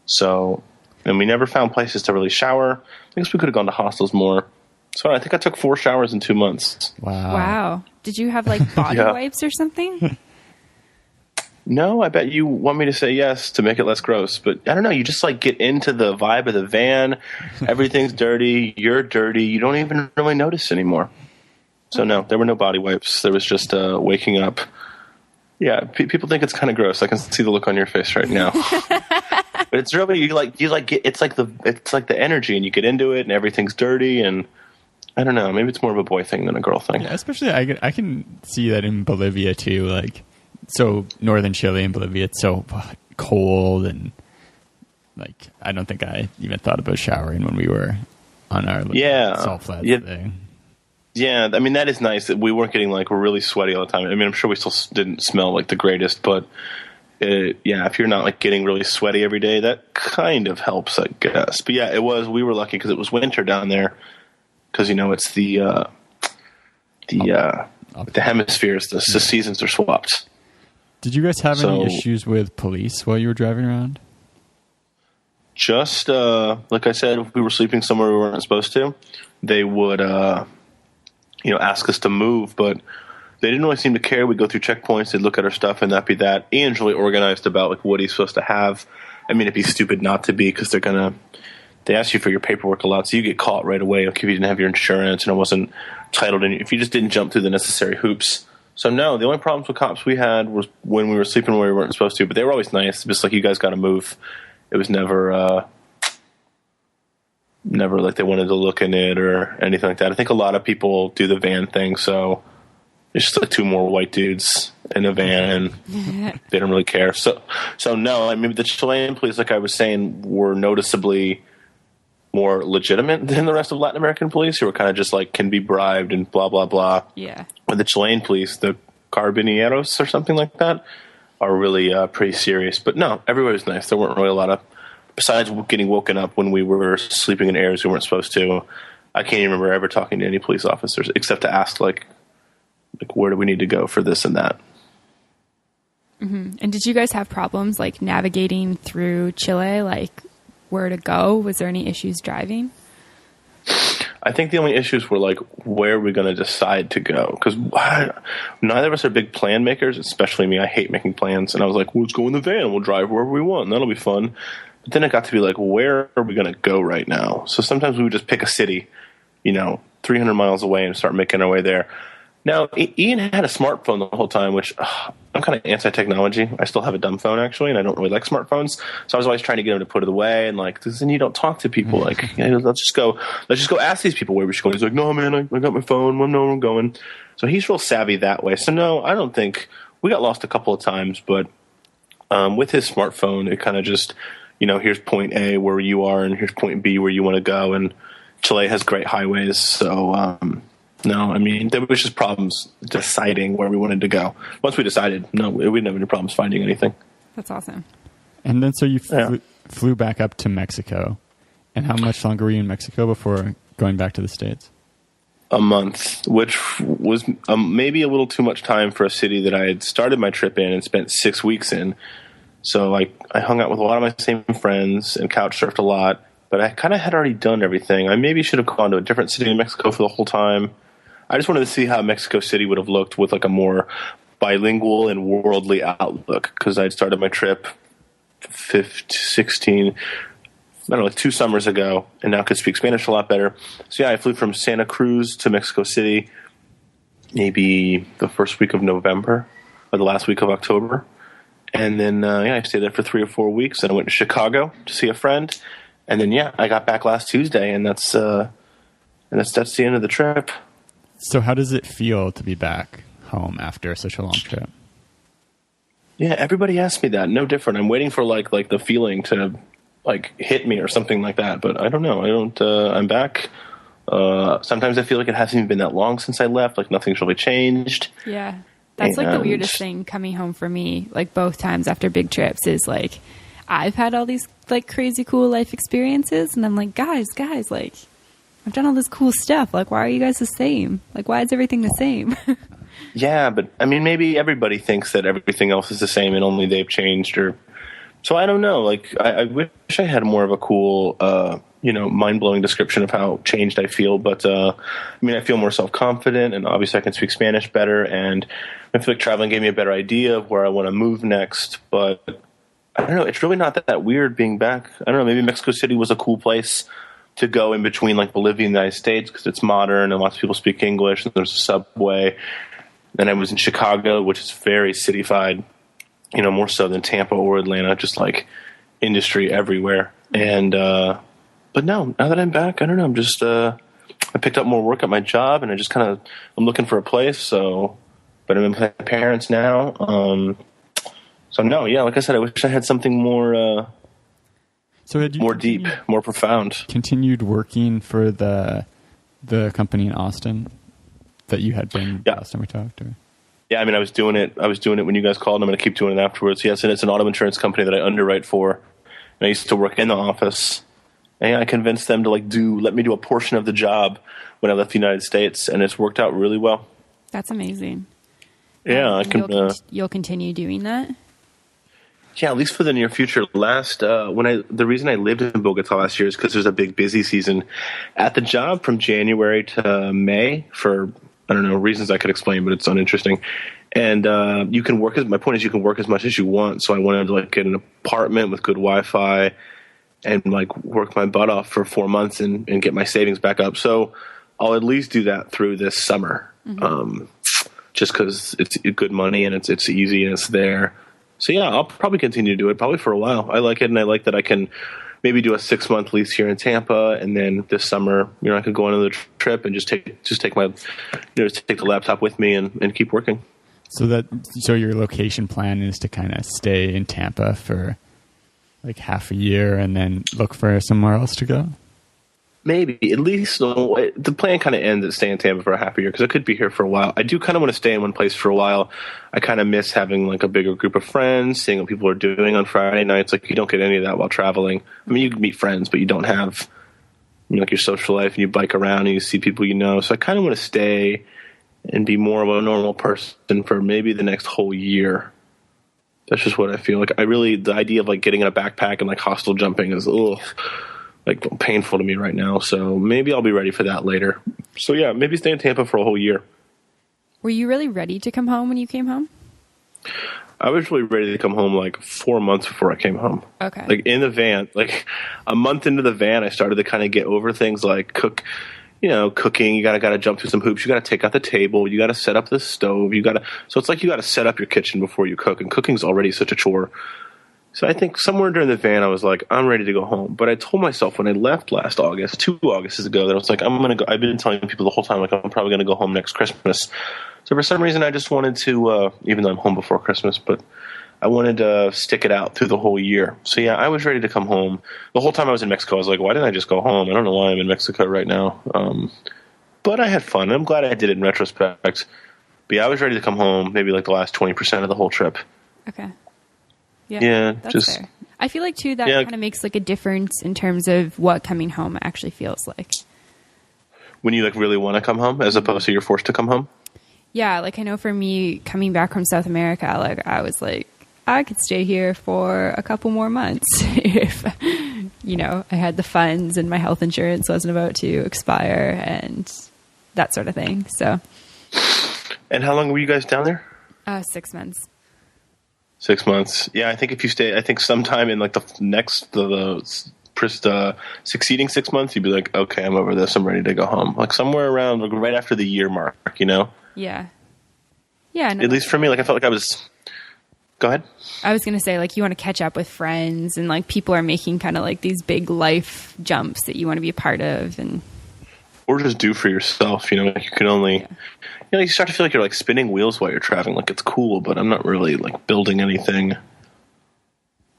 So, and we never found places to really shower. I guess we could have gone to hostels more. So I think I took 4 showers in 2 months. Wow. Did you have like body wipes or something? No, I bet you want me to say yes to make it less gross. But I don't know. You just like get into the vibe of the van. Everything's dirty. You're dirty. You don't even really notice anymore. So no, there were no body wipes. There was just waking up. Yeah, people think it's kind of gross. I can see the look on your face right now. But it's really it's like the energy, and you get into it, and everything's dirty, and I don't know. Maybe it's more of a boy thing than a girl thing. Yeah, especially I can see that in Bolivia too. Like, so northern Chile and Bolivia, it's so cold, and like I don't think I even thought about showering when we were on our salt flats thing. Yeah, I mean that is nice that we weren't getting like really sweaty all the time. I mean, I'm sure we still didn't smell like the greatest, but if you're not like getting really sweaty every day, that kind of helps, I guess. But yeah, we were lucky because it was winter down there. Because it's the hemispheres, the seasons are swapped. Did you guys have any issues with police while you were driving around? Just like I said, if we were sleeping somewhere we weren't supposed to, they would ask us to move, but they didn't really seem to care. We'd go through checkpoints, they'd look at our stuff, and that'd be that. Ian's really organized about like what he's supposed to have. I mean, it'd be stupid not to be because they ask you for your paperwork a lot, so you get caught right away if you didn't have your insurance and it wasn't titled in. If you just didn't jump through the necessary hoops. So no, the only problems with cops we had was when we were sleeping where we weren't supposed to, but they were always nice. Just like, you guys got to move. It was never like they wanted to look in it or anything like that. I think a lot of people do the van thing, so it's just like 2 more white dudes in a van, and they don't really care. So no, I mean, the Chilean police, like I was saying, were noticeably more legitimate than the rest of Latin American police, who were kind of just like can be bribed and blah blah blah. Yeah. But the Chilean police, the Carabineros or something like that, are really pretty serious. But no, everybody was nice. There weren't really a lot of, besides getting woken up when we were sleeping in areas we weren't supposed to. I can't even remember ever talking to any police officers except to ask like where do we need to go for this and that. Mm-hmm. And did you guys have problems like navigating through Chile, like where to go? Was there any issues driving? I think the only issues were like, where are we going to decide to go? Because neither of us are big plan makers, especially me. I hate making plans. And I was like, well, let's go in the van. We'll drive wherever we want. And that'll be fun. But then it got to be like, where are we going to go right now? So sometimes we would just pick a city, 300 miles away and start making our way there. Now, Ian had a smartphone the whole time, which I'm kind of anti-technology. I still have a dumb phone, actually, and I don't really like smartphones. So I was always trying to get him to put it away, and like, then you don't talk to people. Like, let's just go ask these people where we should go. He's like, no, man, I got my phone. I know where I'm going. So he's real savvy that way. So no, I don't think we got lost a couple of times, but with his smartphone, it kind of just, here's point A where you are, and here's point B where you want to go. And Chile has great highways, so. No, I mean, there was just problems deciding where we wanted to go. Once we decided, no, we didn't have any problems finding anything. That's awesome. And then so you flew back up to Mexico. And how much longer were you in Mexico before going back to the States? A month, which was maybe a little too much time for a city that I had started my trip in and spent 6 weeks in. So I hung out with a lot of my same friends and couch surfed a lot. But I kind of had already done everything. I maybe should have gone to a different city in Mexico for the whole time. I just wanted to see how Mexico City would have looked with like a more bilingual and worldly outlook, because I'd started my trip 16, I don't know, like 2 summers ago, and now could speak Spanish a lot better. So yeah, I flew from Santa Cruz to Mexico City maybe the first week of November or the last week of October. And then, I stayed there for 3 or 4 weeks. Then I went to Chicago to see a friend. And then, I got back last Tuesday, and that's the end of the trip. So how does it feel to be back home after such a long trip? Yeah, everybody asks me that. No different. I'm waiting for like the feeling to like hit me or something like that. But I don't know. I'm back. Sometimes I feel like it hasn't even been that long since I left. Like nothing's really changed. Yeah. That's like the weirdest thing coming home for me, like both times after big trips, is like I've had all these like crazy cool life experiences, and I'm like, guys, like I've done all this cool stuff. Like, why are you guys the same? Like, why is everything the same? Yeah, but I mean, maybe everybody thinks that everything else is the same and only they've changed, or so I don't know. Like, I wish I had more of a cool, mind-blowing description of how changed I feel. But I mean, I feel more self-confident, and obviously I can speak Spanish better, and I feel like traveling gave me a better idea of where I want to move next. But I don't know. It's really not that weird being back. I don't know. Maybe Mexico City was a cool place to go in between like Bolivia and the United States because it's modern and lots of people speak English and there's a subway. Then I was in Chicago, which is very cityfied, more so than Tampa or Atlanta, just like industry everywhere. And but now that I'm back, I don't know. I'm just I picked up more work at my job, and I'm looking for a place. But I'm with my parents now. So no, yeah, like I said, I wish I had something more. So had you more deep, more profound. Continued working for the company in Austin that you had been last time we talked? Or? Yeah, I mean, I was doing it when you guys called, and I'm going to keep doing it afterwards. Yes, and it's an auto insurance company that I underwrite for. And I used to work in the office, and I convinced them to let me do a portion of the job when I left the United States, and it's worked out really well. That's amazing. Yeah, I can. You'll continue doing that. Yeah, at least for the near future. The reason I lived in Bogota last year is because there's a big busy season at the job from January to May for, I don't know, reasons I could explain, but it's uninteresting. And you can work my point is you can work as much as you want. So I wanted to get an apartment with good Wi-Fi and work my butt off for 4 months and get my savings back up. So I'll at least do that through this summer, just because it's good money and it's easy and it's there. So yeah, I'll probably continue to do it probably for a while. I like it, and I like that I can maybe do a 6-month lease here in Tampa, and then this summer, I could go on another trip and just take my, take the laptop with me and keep working. So your location plan is to kind of stay in Tampa for half a year and then look for somewhere else to go? Maybe. At least the plan kind of ends at staying in Tampa for a half a year because I could be here for a while. I do kind of want to stay in one place for a while. I kind of miss having a bigger group of friends, seeing what people are doing on Friday nights. You don't get any of that while traveling. I mean, you can meet friends, but you don't have your social life, and you bike around and you see people you know. So I kind of want to stay and be more of a normal person for maybe the next whole year. That's just what I feel like. The idea of getting in a backpack and hostel jumping is painful to me right now. So maybe I'll be ready for that later. So yeah, maybe stay in Tampa for a whole year. Were you really ready to come home when you came home? I was really ready to come home 4 months before I came home. Okay. In the van, a month into the van, I started to kind of get over things cooking. You gotta jump through some hoops. You gotta take out the table. You gotta set up the stove. So it's you gotta set up your kitchen before you cook, and cooking's already such a chore. So I think somewhere during the van, I was I'm ready to go home. But I told myself when I left last August, 2 Augusts ago, that I was I'm going to go. I've been telling people the whole time, I'm probably going to go home next Christmas. So for some reason, I just wanted to, even though I'm home before Christmas, but I wanted to stick it out through the whole year. So yeah, I was ready to come home. The whole time I was in Mexico, I was why didn't I just go home? I don't know why I'm in Mexico right now. But I had fun. I'm glad I did it in retrospect. But yeah, I was ready to come home maybe the last 20% of the whole trip. Okay. Yeah, that's fair. I feel too that kind of makes a difference in terms of what coming home actually feels like. When you really want to come home as opposed to you're forced to come home? Yeah, I know for me coming back from South America, I was I could stay here for a couple more months if I had the funds and my health insurance wasn't about to expire and that sort of thing. So. And how long were you guys down there? 6 months. 6 months. Yeah, I think if you stay, sometime in the succeeding 6 months, you'd be okay, I'm over this. I'm ready to go home. Somewhere around right after the year mark, Yeah. Yeah. No, at least for me, I felt I was. Go ahead. I was going to say, you want to catch up with friends and people are making kind of these big life jumps that you want to be a part of or just do for yourself. You can only. Yeah. You start to feel you're spinning wheels while you're traveling. It's cool, but I'm not really building anything.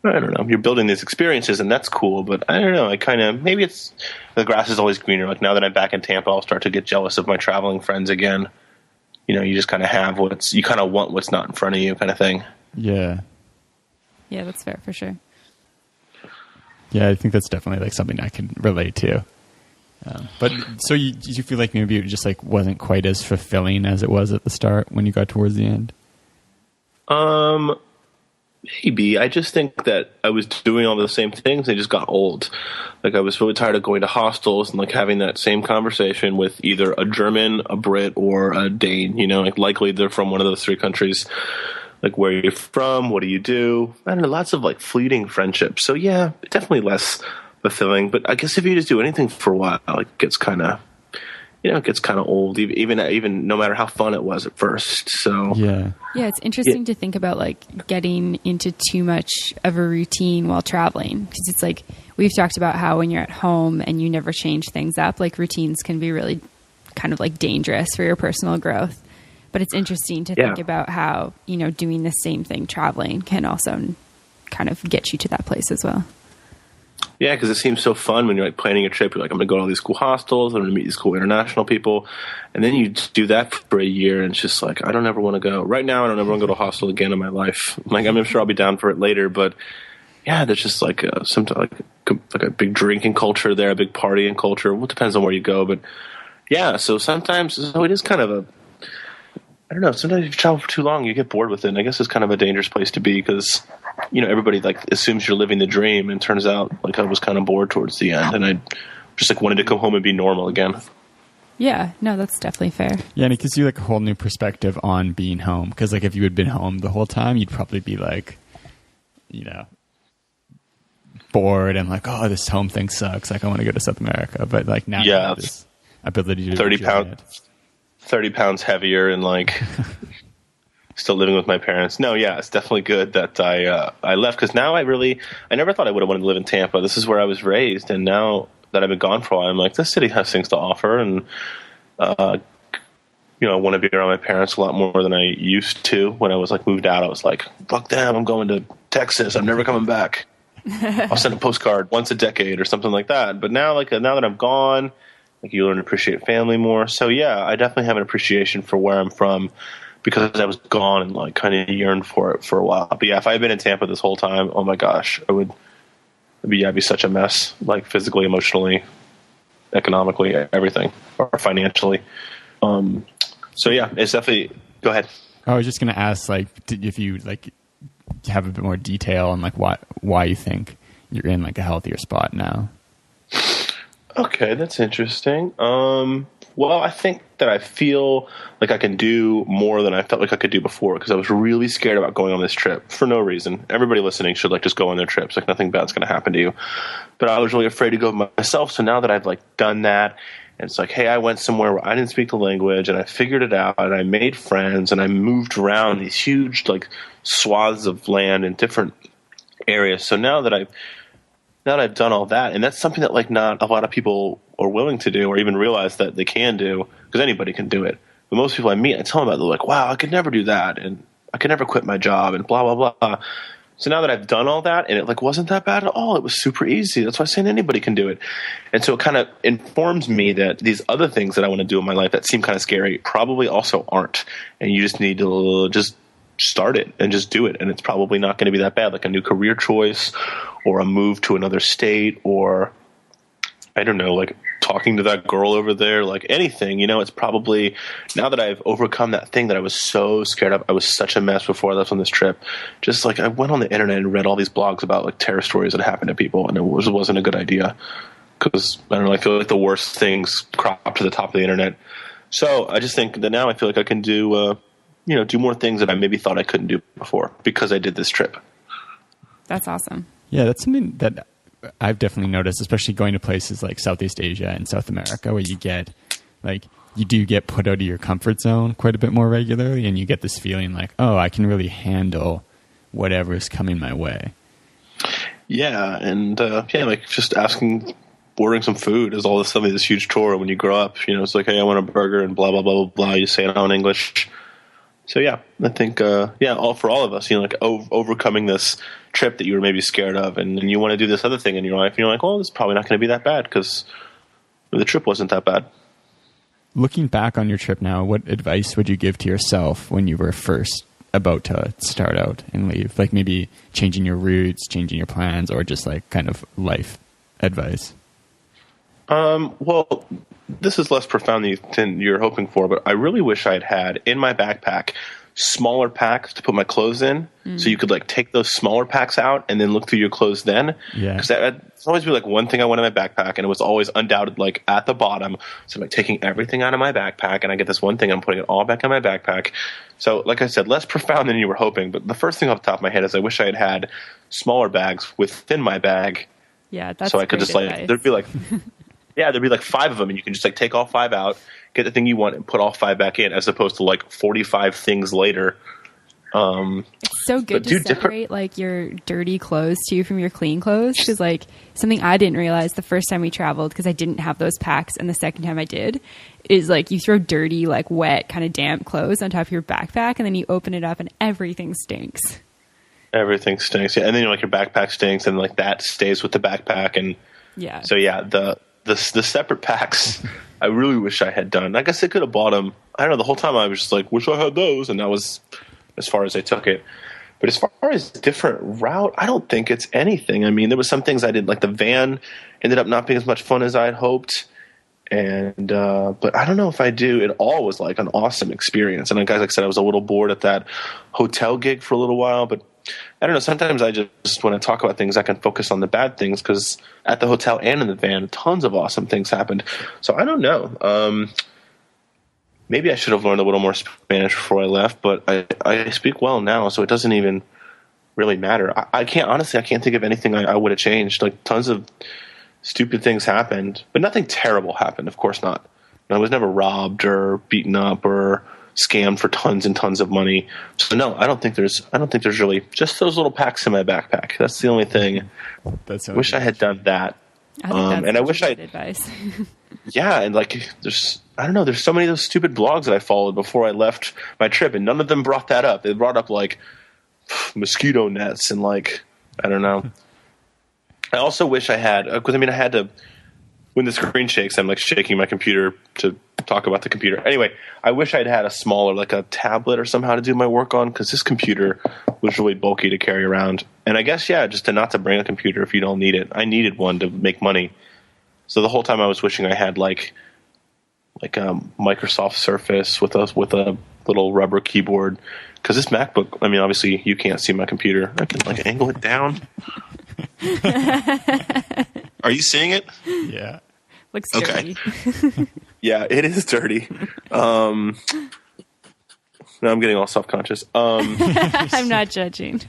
I don't know. You're building these experiences, and that's cool. But I don't know. I kind of maybe it's the grass is always greener. Now that I'm back in Tampa, I'll start to get jealous of my traveling friends again. You just kind of have you kind of want what's not in front of you, kind of thing. Yeah. Yeah, that's fair for sure. Yeah, I think that's definitely like something I can relate to. But so did you feel like maybe it just like wasn't quite as fulfilling as it was at the start when you got towards the end? Maybe. I just think that I was doing all the same things. They just got old. Like, I was really tired of going to hostels and like having that same conversation with either a German, a Brit, or a Dane. You know, like likely they're from one of those three countries. Like, where are you from? What do you do? I don't know. Lots of like fleeting friendships. So yeah, definitely less fulfilling. But I guess if you just do anything for a while, it gets kind of, it gets kind of old, even no matter how fun it was at first. So yeah, it's interesting to think about like getting into too much of a routine while traveling, because it's like we've talked about how when you're at home and you never change things up, like routines can be really kind of like dangerous for your personal growth. But it's interesting to think about how, doing the same thing traveling can also kind of get you to that place as well. Yeah, because it seems so fun when you're like planning a trip. You're like, I'm going to go to all these cool hostels. I'm going to meet these cool international people. And then you do that for a year, and it's just like, I don't ever want to go. Right now, I don't ever want to go to a hostel again in my life. Like, I'm sure I'll be down for it later. But yeah, there's just like sometimes like a big drinking culture there, a big partying culture. Well, it depends on where you go. But yeah, so it is kind of I don't know. Sometimes if you travel for too long, you get bored with it. And I guess it's kind of a dangerous place to be because, everybody like assumes you're living the dream, and it turns out like I was kind of bored towards the end, and I just like wanted to come home and be normal again. Yeah, no, that's definitely fair. Yeah, and it gives you like a whole new perspective on being home, because like if you had been home the whole time, you'd probably be like, bored and like, oh, this home thing sucks. Like I want to go to South America, but like now you have this ability to 30 pounds heavier and like still living with my parents. No, yeah, it's definitely good that I left, because now I never thought I would have wanted to live in Tampa. This is where I was raised, and now that I've been gone for a while, I'm like, this city has things to offer, and I want to be around my parents a lot more than I used to. When I was like moved out, I was like, fuck them, I'm going to Texas. I'm never coming back. I'll send a postcard once a decade or something like that. But now that I'm gone, like you learn to appreciate family more. So yeah, I definitely have an appreciation for where I'm from, because I was gone and like kind of yearned for it for a while. But yeah, if I had been in Tampa this whole time, oh my gosh, I'd be such a mess, like physically, emotionally, economically, everything, or financially. So yeah, it's definitely. Go ahead. I was just going to ask, like, if you like have a bit more detail on like why you think you're in like a healthier spot now. Okay, that's interesting. Well, I think that I feel like I can do more than I felt like I could do before, because I was really scared about going on this trip for no reason. Everybody listening should like just go on their trips. Like nothing bad's going to happen to you. But I was really afraid to go myself. So now that I've like done that, and it's like, hey, I went somewhere where I didn't speak the language, and I figured it out, and I made friends, and I moved around these huge like swaths of land in different areas. So now that I've done all that, and that's something that like not a lot of people are willing to do or even realize that they can do, because anybody can do it. But most people I meet, I tell them about it, they're like, wow, I could never do that, and I could never quit my job, and blah, blah, blah. So now that I've done all that, and it like wasn't that bad at all, it was super easy. That's why I'm saying anybody can do it. And so it kind of informs me that these other things that I want to do in my life that seem kind of scary probably also aren't. And you just need to just start it and just do it, and it's probably not going to be that bad, like a new career choice or a move to another state, or I don't know, like talking to that girl over there, like anything, it's probably, now that I've overcome that thing that I was so scared of, I was such a mess before I left on this trip, just like I went on the internet and read all these blogs about like terror stories that happened to people, and it wasn't a good idea, because I don't know, I feel like the worst things crop to the top of the internet. So I just think that now I feel like I can do do more things that I maybe thought I couldn't do before because I did this trip. That's awesome. Yeah, that's something that I've definitely noticed, especially going to places like Southeast Asia and South America, where you do get put out of your comfort zone quite a bit more regularly, and you get this feeling like, oh, I can really handle whatever is coming my way. Yeah, and like just ordering some food is all suddenly this huge chore when you grow up. It's like, hey, I want a burger and blah, blah, blah, blah, blah. You say it all in English. So yeah, I think for all of us, like overcoming this trip that you were maybe scared of, and you want to do this other thing in your life, and you're like, well, it's probably not going to be that bad because the trip wasn't that bad. Looking back on your trip now, what advice would you give to yourself when you were first about to start out and leave? Like maybe changing your routes, changing your plans, or just like kind of life advice? Well, this is less profound than you're hoping for, but I really wish I'd had in my backpack smaller packs to put my clothes in, so you could like take those smaller packs out and then look through your clothes then. Yeah, because it's always be like one thing I want in my backpack, and it was always undoubted like at the bottom. So I'm like taking everything out of my backpack, and I get this one thing, and I'm putting it all back in my backpack. So, like I said, less profound than you were hoping. But the first thing off the top of my head is I wish I had smaller bags within my bag. Yeah, that's so I could great just like advice. there'd be like. Yeah, there'd be like 5 of them, and you can just like take all 5 out, get the thing you want, and put all 5 back in, as opposed to like 45 things later. It's so good to separate like your dirty clothes too from your clean clothes, because like something I didn't realize the first time we traveled, because I didn't have those packs, and the second time I did, is like you throw dirty, like wet, kind of damp clothes on top of your backpack, and then you open it up and everything stinks. Everything stinks, yeah. And then like your backpack stinks, and like that stays with the backpack, and yeah. So yeah, the separate packs, I really wish I had done. I guess I could have bought them. I don't know. The whole time I was just like, wish I had those, and that was as far as I took it. But as far as different route, I don't think it's anything. I mean, there was some things I did, like the van ended up not being as much fun as I had hoped. And but I don't know if I do. It all was like an awesome experience. And like, like I said, I was a little bored at that hotel gig for a little while, but I don't know. Sometimes I just when I talk about things, I can focus on the bad things, because at the hotel and in the van, tons of awesome things happened. So I don't know. Maybe I should have learned a little more Spanish before I left, but I speak well now, so it doesn't even really matter. I can't think of anything I would have changed. Like tons of stupid things happened, but nothing terrible happened. Of course not. I was never robbed or beaten up or scammed for tons and tons of money. So no, I don't think there's really just those little packs in my backpack. That's the only thing. Wish I had done that. And I wish I had advice. Yeah, and like there's so many of those stupid blogs that I followed before I left my trip, and none of them brought that up. They brought up like mosquito nets and like I don't know. I also wish I had, because I had to, when the screen shakes, I'm like shaking my computer to talk about the computer. Anyway, I wish I'd had a smaller, like a tablet or somehow to do my work on, because this computer was really bulky to carry around. And I guess, yeah, just not to bring a computer if you don't need it. I needed one to make money. So the whole time I was wishing I had like a Microsoft Surface with a little rubber keyboard. Because this MacBook, obviously you can't see my computer. I can like angle it down. Are you seeing it? Yeah. Looks dirty. Okay. Yeah, it is dirty. Now I'm getting all self-conscious. I'm not judging.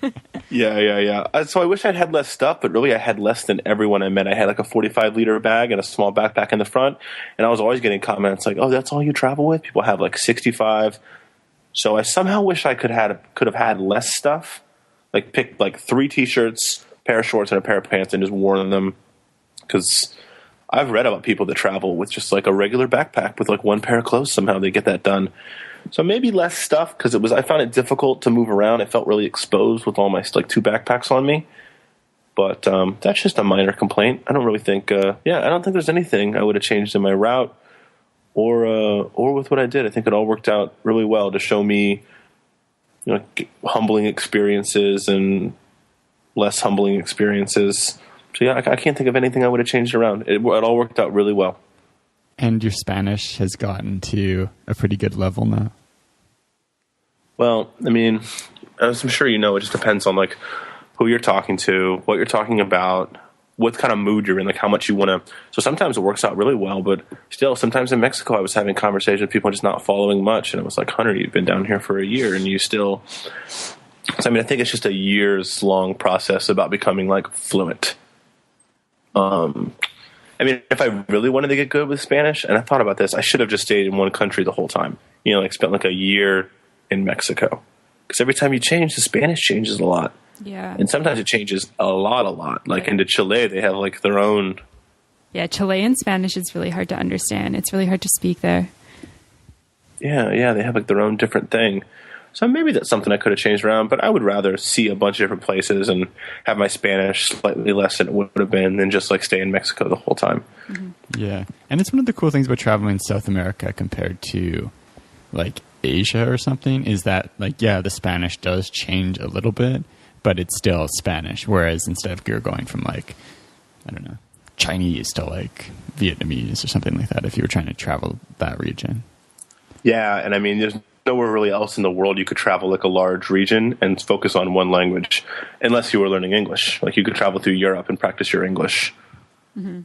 Yeah. So I wish I'd had less stuff, but really I had less than everyone I met. I had like a 45-liter bag and a small backpack in the front, and I was always getting comments like, "Oh, that's all you travel with?" People have like 65. So I somehow wish I could have had less stuff, like picked like 3 T-shirts, a pair of shorts, and a pair of pants, and just worn them. Because I've read about people that travel with just like a regular backpack with like 1 pair of clothes. Somehow they get that done. So maybe less stuff, because I found it difficult to move around. I felt really exposed with all my like 2 backpacks on me. But that's just a minor complaint. I don't really think. I don't think there's anything I would have changed in my route or with what I did. I think it all worked out really well to show me, humbling experiences and less humbling experiences. So yeah, I can't think of anything I would have changed around. It all worked out really well. And your Spanish has gotten to a pretty good level now. Well, as I'm sure you know, it just depends on like who you're talking to, what you're talking about, what kind of mood you're in, like how much you want to. So sometimes it works out really well, but still, sometimes in Mexico, I was having conversations with people just not following much, and it was like, Hunter, you've been down here for a year, and you still. So I think it's just a years long process about becoming like fluent. If I really wanted to get good with Spanish, and I thought about this, I should have just stayed in one country the whole time. Spent like a year in Mexico. Because every time you change, the Spanish changes a lot. Yeah. And sometimes it changes a lot. Like into Chile, they have like their own. Yeah, Chilean Spanish is really hard to understand. It's really hard to speak there. Yeah, they have like their own different thing. So maybe that's something I could have changed around, but I would rather see a bunch of different places and have my Spanish slightly less than it would have been than just like stay in Mexico the whole time. Mm-hmm. Yeah. And it's one of the cool things about traveling in South America compared to like Asia or something is that, like, yeah, the Spanish does change a little bit, but it's still Spanish. Whereas instead of you're going from, like, I don't know, Chinese to, like, Vietnamese or something like that, if you were trying to travel that region. Yeah, and I mean, there's nowhere really else in the world you could travel like a large region and focus on one language, unless you were learning English. Like, you could travel through Europe and practice your English. Mm-hmm.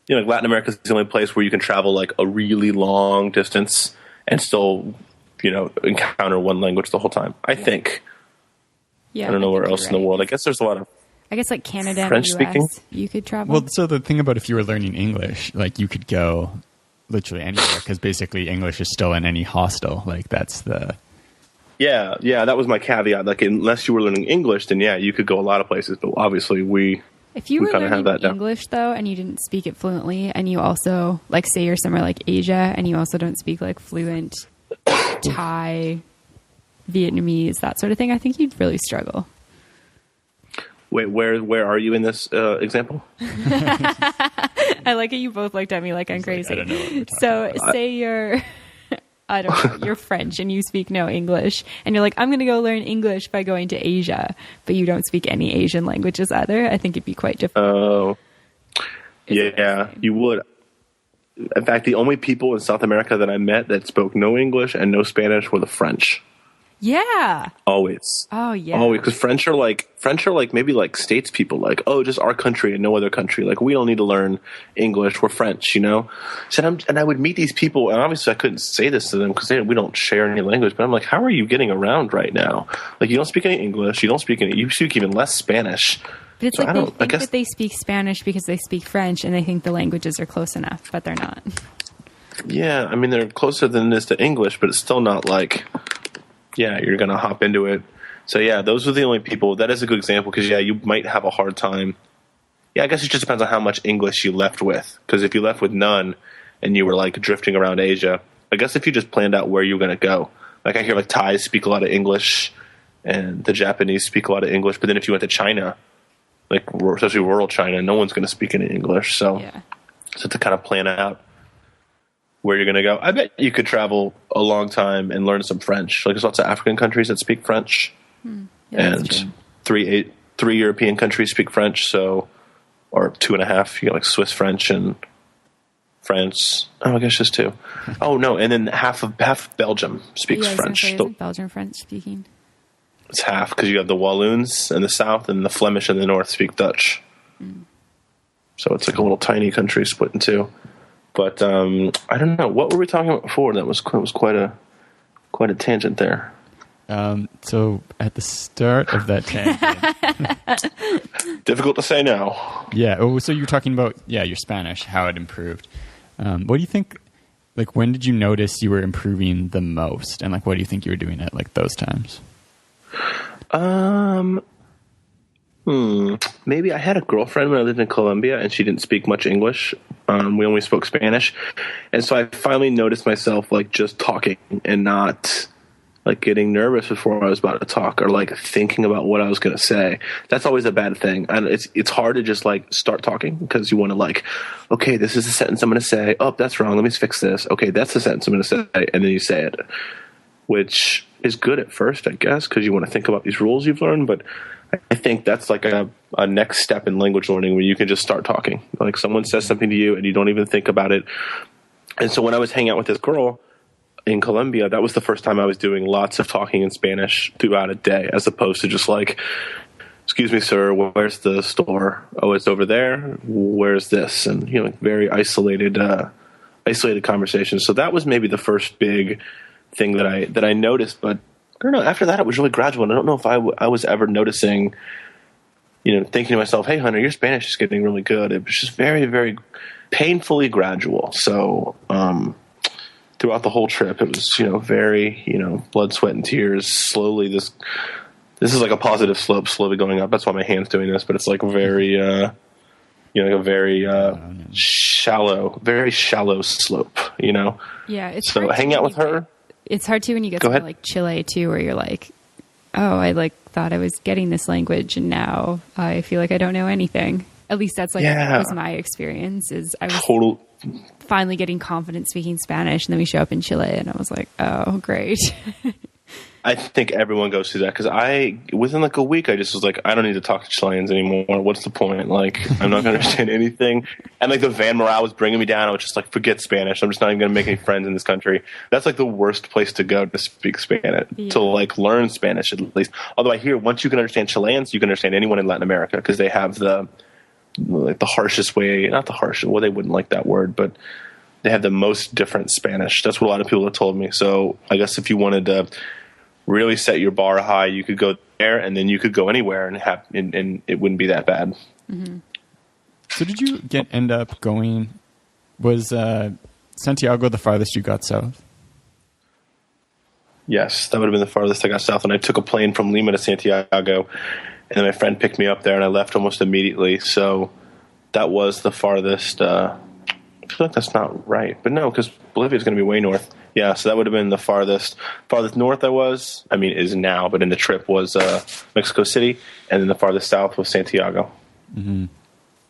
You know, like Latin America is the only place where you can travel like a really long distance and still, you know, encounter one language the whole time, I think. Yeah, I don't know where else in the world. I guess there's a lot of like Canada French and the speaking. US, you could travel. Well, so the thing about if you were learning English, like, you could go literally anywhere, because basically English is still in any hostel. Like, that's the... Yeah, that was my caveat. Like, unless you were learning English, then yeah, you could go a lot of places. But obviously, if you were learning that English, though, and you didn't speak it fluently, and you also, like, say you're somewhere like Asia, and you also don't speak, like, fluent Thai, Vietnamese, that sort of thing, I think you'd really struggle. Wait, where are you in this example? I like it. You both looked at me like I'm crazy. I don't know what you're so say you're, I don't know, you're French and you speak no English, and you're like, I'm going to go learn English by going to Asia, but you don't speak any Asian languages either. I think it'd be quite difficult. Oh, yeah, you would. In fact, the only people in South America that I met that spoke no English and no Spanish were the French. Yeah. Always. Oh, yeah. Always, because French are like maybe like states people, like, oh, just our country and no other country. Like, we don't need to learn English. We're French, you know. So and I would meet these people, and obviously I couldn't say this to them because we don't share any language. But I'm like, how are you getting around right now? Like, you don't speak any English. You speak even less Spanish. But it's like they think that they speak Spanish because they speak French, and they think the languages are close enough, but they're not. Yeah, I mean, they're closer than this to English, but it's still not like, yeah, you're going to hop into it. So, yeah, those are the only people. That is a good example because, yeah, you might have a hard time. Yeah, I guess it just depends on how much English you left with. Because if you left with none and you were, like, drifting around Asia, I guess if you just planned out where you were going to go. Like, I hear, like, Thais speak a lot of English and the Japanese speak a lot of English. But then if you went to China, like, especially rural China, no one's going to speak any English. So to kind of plan out where you're going to go. I bet you could travel a long time and learn some French. Like, there's lots of African countries that speak French, and three European countries speak French. So, or 2.5. You got like Swiss French and France. Oh, I guess just 2. Oh no, and then half Belgium speaks French. Isn't Belgium French speaking? It's half because you have the Walloons in the south and the Flemish in the north speak Dutch. So it's like a little tiny country split in 2. But I don't know. What were we talking about before? That was quite a tangent there. So at the start of that tangent, difficult to say now. Yeah. Oh, so you were talking about your Spanish, how it improved. What do you think? Like, when did you notice you were improving the most, and like, what do you think you were doing at like those times? Maybe I had a girlfriend when I lived in Colombia, and she didn't speak much English. We only spoke Spanish. And so I finally noticed myself, like, just talking and not, like, getting nervous before I was about to talk or, like, thinking about what I was going to say. That's always a bad thing. And it's hard to just, like, start talking because you want to, like, okay, this is the sentence I'm going to say. Oh, that's wrong. Let me fix this. Okay, that's the sentence I'm going to say. And then you say it, which is good at first, I guess, because you want to think about these rules you've learned. But I think that's like a next step in language learning where you can just start talking. Like, someone says something to you and you don't even think about it. And so when I was hanging out with this girl in Colombia, that was the first time I was doing lots of talking in Spanish throughout a day, as opposed to just like, excuse me, sir, where's the store? Oh, it's over there. Where's this? And, you know, like very isolated conversations. So that was maybe the first big thing that I noticed, but I don't know. After that, it was really gradual. And I don't know if I was ever noticing, you know, thinking to myself, hey, Hunter, your Spanish is getting really good. It was just very, very painfully gradual. So throughout the whole trip, it was, you know, very, you know, blood, sweat, and tears. Slowly, this is like a positive slope slowly going up. That's why my hand's doing this. But it's like very, you know, like a very very shallow slope, you know? Yeah. It's so hang out with her. It's hard too when you get to like Chile too, where you're like, oh, I like thought I was getting this language and now I feel like I don't know anything. At least that's like was my experience. Is I was finally getting confident speaking Spanish. And then we show up in Chile and I was like, oh, great. I think everyone goes through that because within like a week, I just was like, I don't need to talk to Chileans anymore. What's the point? Like, I'm not going to understand anything. And like the van morale was bringing me down. I was just like, forget Spanish. I'm just not even going to make any friends in this country. That's like the worst place to go to speak Spanish, to like learn Spanish at least. Although I hear once you can understand Chileans, you can understand anyone in Latin America because they have the harshest way, not the harshest, well, they wouldn't like that word, but they have the most different Spanish. That's what a lot of people have told me. So I guess if you wanted to really set your bar high, you could go there, and then you could go anywhere and it wouldn't be that bad. Mm-hmm. So did you end up going, was Santiago the farthest you got south? Yes, that would have been the farthest I got south, and I took a plane from Lima to Santiago, and then my friend picked me up there, and I left almost immediately. So that was the farthest. I feel like that's not right, but no, because Bolivia is going to be way north. Yeah, so that would have been the farthest north is now, but in the trip was Mexico City, and then the farthest south was Santiago. Mm-hmm.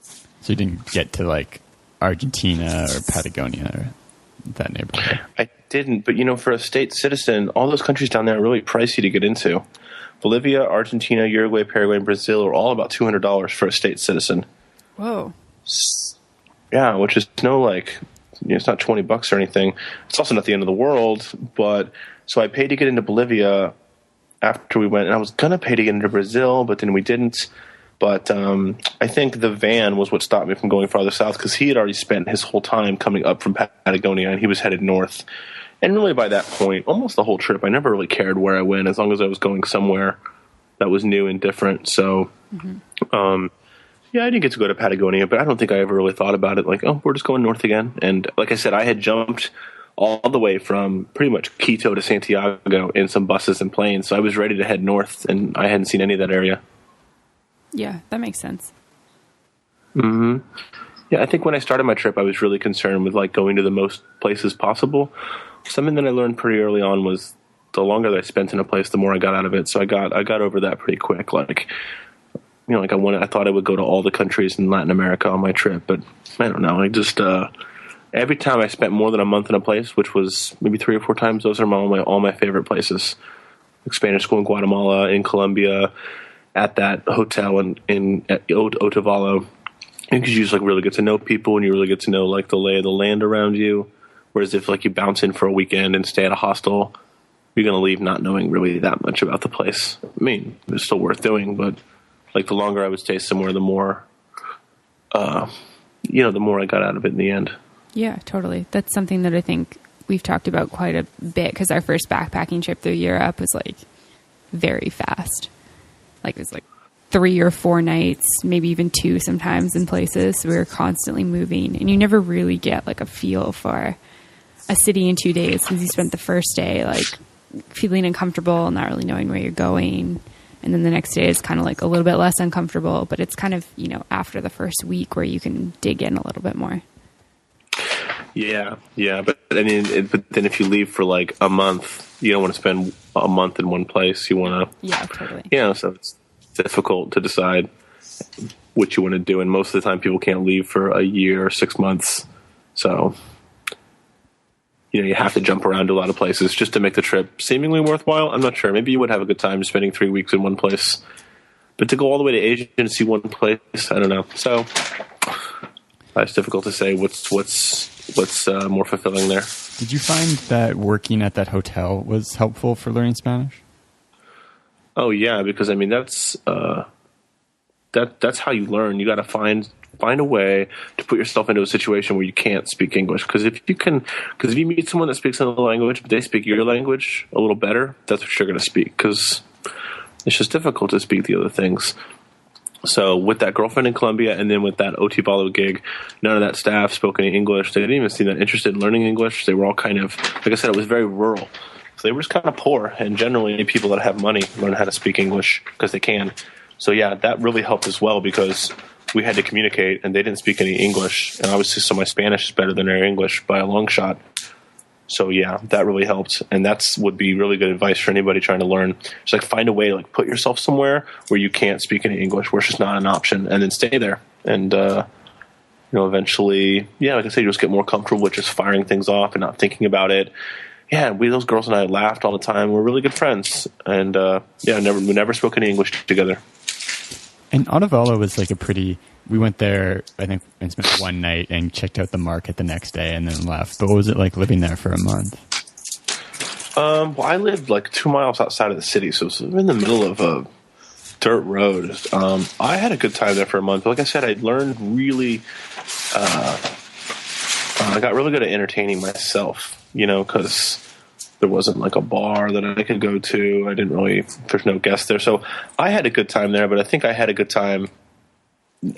So you didn't get to like Argentina or Patagonia or that neighborhood? I didn't, but for a state citizen, all those countries down there are really pricey to get into. Bolivia, Argentina, Uruguay, Paraguay, and Brazil are all about $200 for a state citizen. Whoa. Yeah, which is it's not $20 or anything. It's also not the end of the world, but so I paid to get into Bolivia after we went, and I was going to pay to get into Brazil, but then we didn't. But I think the van was what stopped me from going farther south because he had already spent his whole time coming up from Patagonia, and he was headed north. And really by that point, almost the whole trip, I never really cared where I went as long as I was going somewhere that was new and different. So, yeah, I didn't get to go to Patagonia, but I don't think I ever really thought about it like, oh, we're just going north again. And like I said, I had jumped all the way from pretty much Quito to Santiago in some buses and planes. So I was ready to head north, and I hadn't seen any of that area. Yeah, that makes sense. Mm-hmm. Yeah, I think when I started my trip, I was really concerned with like going to the most places possible. Something that I learned pretty early on was the longer that I spent in a place, the more I got out of it. So I got over that pretty quick. Like, I thought I would go to all the countries in Latin America on my trip, but I don't know. I just every time I spent more than a month in a place, which was maybe 3 or 4 times, those are all my favorite places. Like Spanish school in Guatemala, in Colombia, at that hotel at Otavalo, because you just like really get to know people, and you really get to know like the lay of the land around you. Whereas if like you bounce in for a weekend and stay at a hostel, you're going to leave not knowing really that much about the place. I mean, it's still worth doing, but like the longer I would stay somewhere, the more, the more I got out of it in the end. Yeah, totally. That's something that I think we've talked about quite a bit because our first backpacking trip through Europe was like very fast. Like it was like 3 or 4 nights, maybe even 2 sometimes in places. So we were constantly moving, and you never really get like a feel for a city in 2 days because you spent the first day like feeling uncomfortable and not really knowing where you're going. And then the next day is kind of like a little bit less uncomfortable, but it's kind of, after the first week where you can dig in a little bit more. Yeah. But I mean, but then if you leave for like a month, you don't want to spend a month in one place. You want to, yeah, totally. So it's difficult to decide what you want to do. And most of the time people can't leave for a year or 6 months. So, you have to jump around to a lot of places just to make the trip seemingly worthwhile. I'm not sure. Maybe you would have a good time spending 3 weeks in one place, but to go all the way to Asia and see one place, I don't know. So it's difficult to say what's more fulfilling there. Did you find that working at that hotel was helpful for learning Spanish? Oh yeah, because I mean that's how you learn. You got to find a way to put yourself into a situation where you can't speak English. Because if you meet someone that speaks another language, but they speak your language a little better, that's what you're going to speak. Because it's just difficult to speak the other things. So with that girlfriend in Colombia, and then with that Otavalo gig, none of that staff spoke any English. They didn't even seem that interested in learning English. They were all kind of, like I said, it was very rural. So they were just kind of poor, and generally people that have money learn how to speak English because they can. So yeah, that really helped as well because we had to communicate, and they didn't speak any English. And obviously, so my Spanish is better than their English by a long shot. So yeah, that really helped, and that's would be really good advice for anybody trying to learn. Just like find a way to like put yourself somewhere where you can't speak any English, where it's just not an option, and then stay there. And eventually, like I said, you just get more comfortable with just firing things off and not thinking about it. Yeah, those girls and I laughed all the time. We're really good friends, and we never spoke any English together. And Otavalo was like we went there, I think, and spent one night and checked out the market the next day and then left. But what was it like living there for a month? Well, I lived like 2 miles outside of the city, so it was in the middle of a dirt road. I had a good time there for a month. But like I said, I learned really, I got really good at entertaining myself, because there wasn't like a bar that I could go to. There's no guests there. So I had a good time there, but I think I had a good time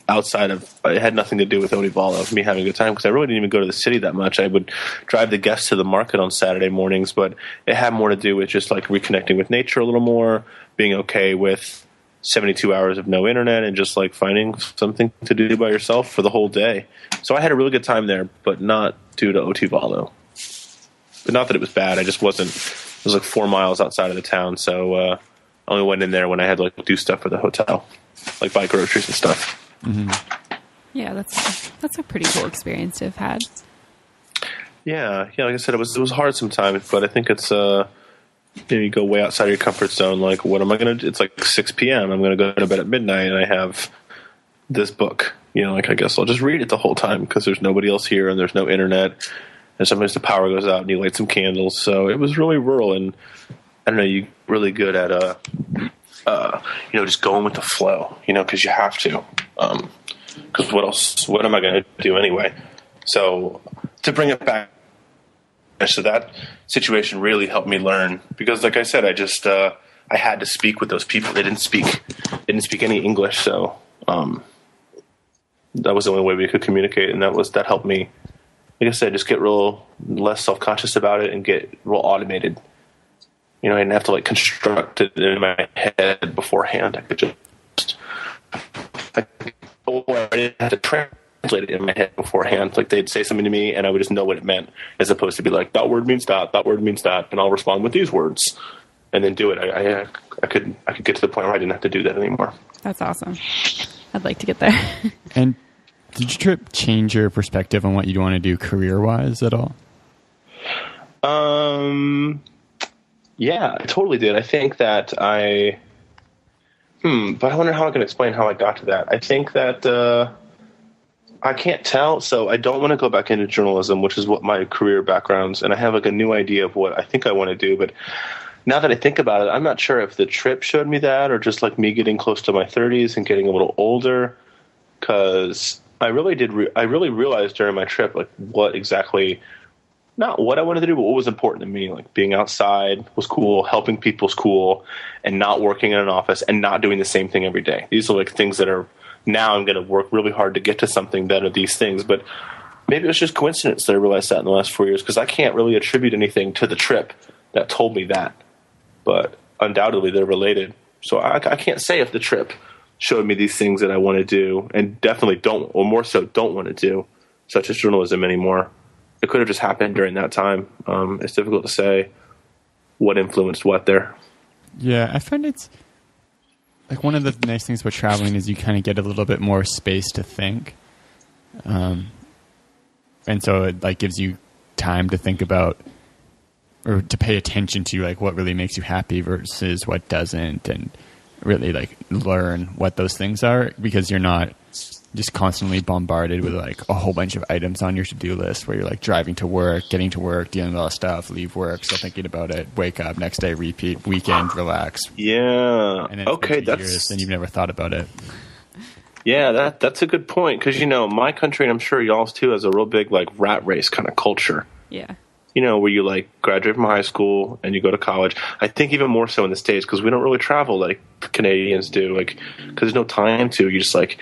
outside of, it had nothing to do with Otavalo, me having a good time, because I really didn't even go to the city that much. I would drive the guests to the market on Saturday mornings, but it had more to do with just like reconnecting with nature a little more, being okay with 72 hours of no internet and just like finding something to do by yourself for the whole day. So I had a really good time there, but not due to Otavalo. But not that it was bad. It was like 4 miles outside of the town. So I only went in there when I had to like do stuff for the hotel, like buy groceries and stuff. Mm-hmm. Yeah, that's a pretty cool experience to have had. Yeah. Like I said, it was hard sometimes, but I think it's you go way outside of your comfort zone. Like, what am I going to do? It's like 6 p.m. I'm going to go to bed at midnight, and I have this book. Like I guess I'll just read it the whole time because there's nobody else here and there's no internet. And sometimes the power goes out and you light some candles. So it was really rural, and I don't know, you're really good at just going with the flow, because you have to. Because what am I going to do anyway? So to bring it back, so that situation really helped me learn, because like I said, I had to speak with those people. They didn't speak any English. So that was the only way we could communicate. And that helped me, like I said, just get real less self-conscious about it and get real automated. I didn't have to like construct it in my head beforehand. I could just, I didn't have to translate it in my head beforehand. Like they'd say something to me and I would just know what it meant, as opposed to be like, that word means that word means that, and I'll respond with these words and then do it. I could get to the point where I didn't have to do that anymore. That's awesome. I'd like to get there. And did your trip change your perspective on what you want to do career-wise at all? Yeah, it totally did. I think that but I wonder how I can explain how I got to that. I think that I can't tell, so I don't want to go back into journalism, which is what my career background's, and I have like a new idea of what I think I want to do, but now that I think about it, I'm not sure if the trip showed me that or just like me getting close to my 30s and getting a little older, because I really realized during my trip like what exactly, not what I wanted to do, but what was important to me. Like being outside was cool, helping people was cool, and not working in an office and not doing the same thing every day. These are like things that are, now I'm going to work really hard to get to something that are these things. But maybe it was just coincidence that I realized that in the last 4 years, because I can't really attribute anything to the trip that told me that. But undoubtedly they're related. So I can't say if the trip showed me these things that I want to do, and definitely don't, or more so don't want to do, such as journalism anymore. It could have just happened during that time. It's difficult to say what influenced what there. Yeah, I find it's like one of the nice things about traveling is you kind of get a little bit more space to think. And so it like gives you time to think about, or to pay attention to like what really makes you happy versus what doesn't, and really like learn what those things are, because you're not just constantly bombarded with like a whole bunch of items on your to-do list where you're like driving to work, getting to work, dealing with all that stuff, leave work, still thinking about it, wake up, next day, repeat, weekend, relax. Yeah. And then okay, years, and you've never thought about it. Yeah, that's a good point, because my country, and I'm sure y'all's too, has a real big like rat race kind of culture. Yeah. Where you like graduate from high school and you go to college. I think even more so in the States, because we don't really travel like Canadians do, like, because there's no time to. You just like,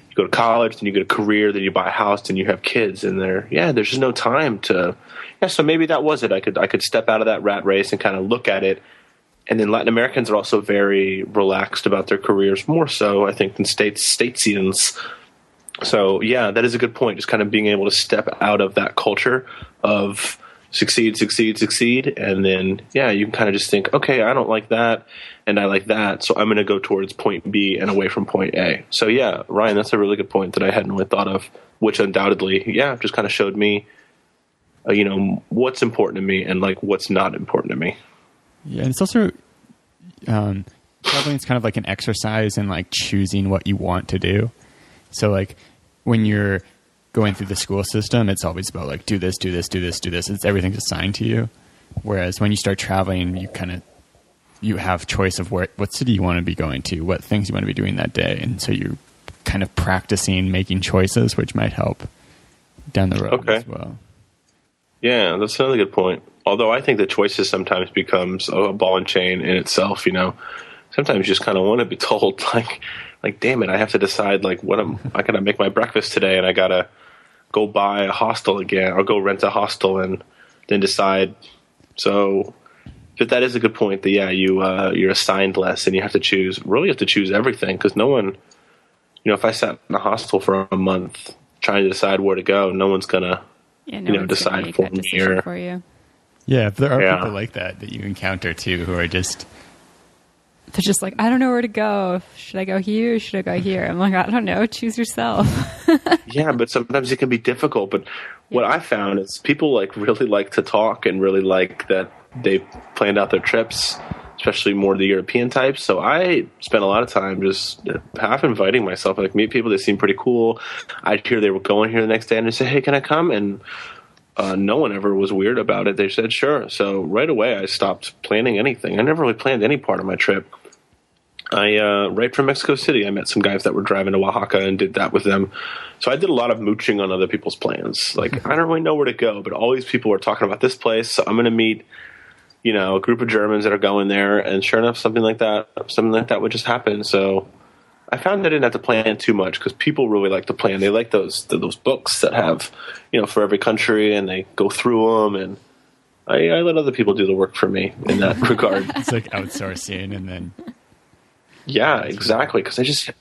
you go to college, then you get a career, then you buy a house, then you have kids, and there's just no time to. Yeah, so maybe that was it. I could step out of that rat race and kind of look at it. And then Latin Americans are also very relaxed about their careers, more so I think than statesians. So yeah, that is a good point. Just kind of being able to step out of that culture of succeed. And then, yeah, you can kind of just think, okay, I don't like that and I like that. So I'm going to go towards point B and away from point A. So yeah, Ryan, that's a really good point that I hadn't really thought of, which undoubtedly, yeah, just kind of showed me, what's important to me and like what's not important to me. Yeah. And it's also, traveling is kind of like an exercise in like choosing what you want to do. So like when you're going through the school system, it's always about like, do this. It's everything's assigned to you. Whereas when you start traveling, you have choice of what city you want to be going to, what things you want to be doing that day. And so you're kind of practicing making choices, which might help down the road as well. Yeah, that's another good point. Although I think the choices sometimes becomes a ball and chain in itself, Sometimes you just kind of want to be told like, damn it, I have to decide like I gotta make my breakfast today and I gotta go buy a hostel again or go rent a hostel and then decide. So, but that is a good point that, yeah, you're assigned less and you have to choose everything because no one, if I sat in a hostel for a month trying to decide where to go, no one's gonna, decide for me for you. Yeah, there are people like that you encounter too who are just... They're just like, I don't know where to go. Should I go here? Or should I go here? I'm like, I don't know. Choose yourself. Yeah, but sometimes it can be difficult. But what I found is people like really like to talk and really like that they planned out their trips, especially more the European types. So I spent a lot of time just half inviting myself, like meet people that seemed pretty cool. I'd hear they were going here the next day and I'd say, hey, can I come? And no one ever was weird about it. They said, sure. So right away, I stopped planning anything. I never really planned any part of my trip. Right from Mexico City, I met some guys that were driving to Oaxaca and did that with them. So I did a lot of mooching on other people's plans. Like, I don't really know where to go, but all these people were talking about this place. So I'm going to meet, a group of Germans that are going there. And sure enough, something like that would just happen. So I found I didn't have to plan too much because people really like to plan. They like those books that have, for every country and they go through them. And I let other people do the work for me in that regard. It's like outsourcing and then... Yeah, exactly. Because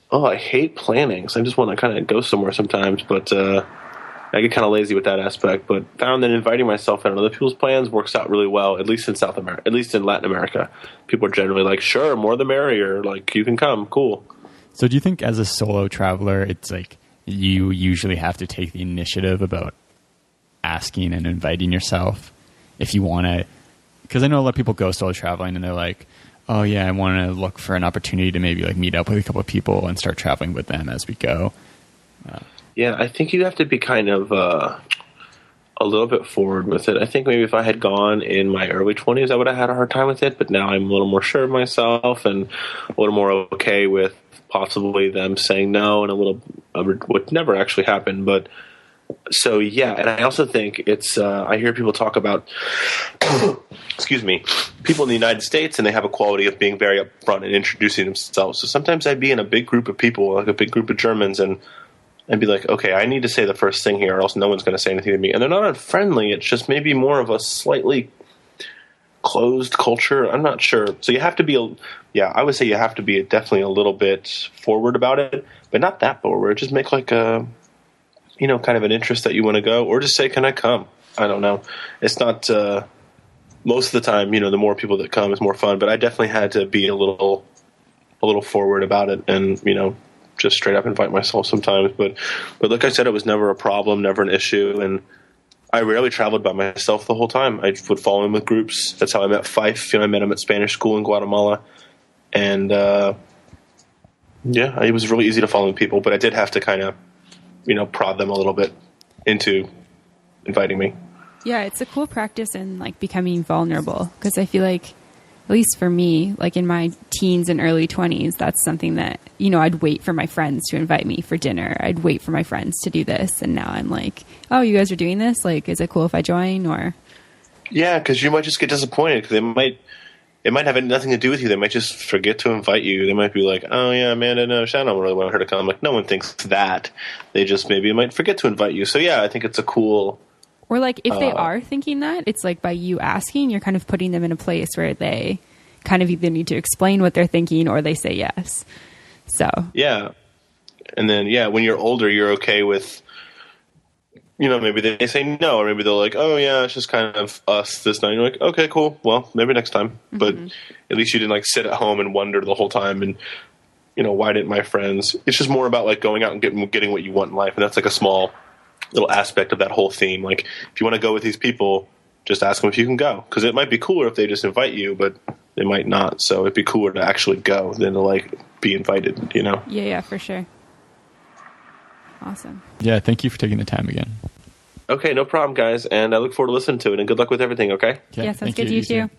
I hate planning. So I just want to kind of go somewhere sometimes. But I get kind of lazy with that aspect. But found that inviting myself in on other people's plans works out really well, at least in South America, at least in Latin America. People are generally like, sure, more the merrier. Like, you can come. Cool. So do you think as a solo traveler, it's like you usually have to take the initiative about asking and inviting yourself if you want to? Because I know a lot of people go solo traveling and they're like, oh yeah, I want to look for an opportunity to maybe like meet up with a couple of people and start traveling with them as we go. Yeah, I think you have to be kind of a little bit forward with it. I think maybe if I had gone in my early 20s, I would have had a hard time with it. But now I'm a little more sure of myself and a little more okay with possibly them saying no and what never actually happened. But so, yeah, and I also think it's I hear people talk about excuse me, people in the United States, and they have a quality of being very upfront and introducing themselves. So sometimes I'd be in a big group of people, like a big group of Germans, and I'd be like, okay, I need to say the first thing here or else no one's going to say anything to me. And they're not unfriendly. It's just maybe more of a slightly closed culture. I'm not sure. So you have to be, I would say you have to be definitely a little bit forward about it, but not that forward. Just make like a, kind of an interest that you want to go, or just say, can I come? I don't know. It's not, most of the time, the more people that come is more fun, but I definitely had to be a little forward about it and, just straight up invite myself sometimes. But like I said, it was never a problem, never an issue. And I rarely traveled by myself the whole time. I would fall in with groups. That's how I met Fife. I met him at Spanish school in Guatemala. And, it was really easy to follow people, but I did have to kind of, prod them a little bit into inviting me. Yeah, it's a cool practice in like becoming vulnerable, because I feel like, at least for me, like in my teens and early 20s, that's something that, I'd wait for my friends to invite me for dinner. I'd wait for my friends to do this. And now I'm like, oh, you guys are doing this? Like, is it cool if I join? Or yeah, because you might just get disappointed because it might have nothing to do with you. They might just forget to invite you. They might be like, oh yeah, Amanda, no, I don't really want her to come. Like, no one thinks that. They just maybe might forget to invite you. So yeah, I think it's a cool... Or like if they are thinking that, it's like by you asking, you're kind of putting them in a place where they kind of either need to explain what they're thinking or they say yes. So yeah. And then, when you're older, you're okay with, maybe they say no, or maybe they're like, oh yeah, it's just kind of us this night. You're like, okay, cool. Well, maybe next time. Mm-hmm. But at least you didn't like sit at home and wonder the whole time and, why didn't my friends? It's just more about like going out and getting what you want in life. And that's like a small little aspect of that whole theme. Like if you want to go with these people, just ask them if you can go. Because it might be cooler if they just invite you, but they might not. So it'd be cooler to actually go than to like be invited, Yeah, for sure. Awesome. Yeah, thank you for taking the time again. Okay, no problem, guys. And I look forward to listening to it. And good luck with everything, okay? Yeah, sounds good to you too.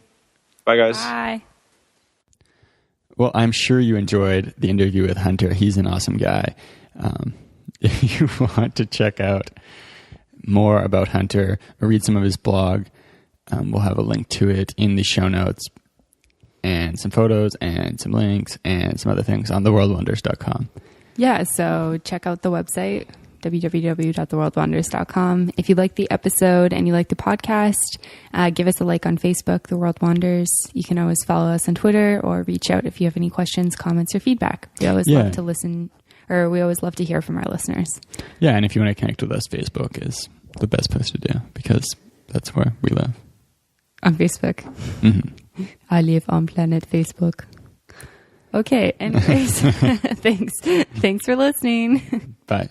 Bye, guys. Bye. Well, I'm sure you enjoyed the interview with Hunter. He's an awesome guy. If you want to check out more about Hunter or read some of his blog, we'll have a link to it in the show notes, and some photos and some links and some other things on theworldwonders.com. Yeah, so check out the website, www.theworldwonders.com. If you like the episode and you like the podcast, give us a like on Facebook, The World Wonders. You can always follow us on Twitter or reach out if you have any questions, comments, or feedback. We always love to listen, or we always love to hear from our listeners. Yeah, and if you want to connect with us, Facebook is the best place to do because that's where we live. On Facebook. Mm-hmm. I live on planet Facebook. Okay, anyways, thanks for listening. Bye.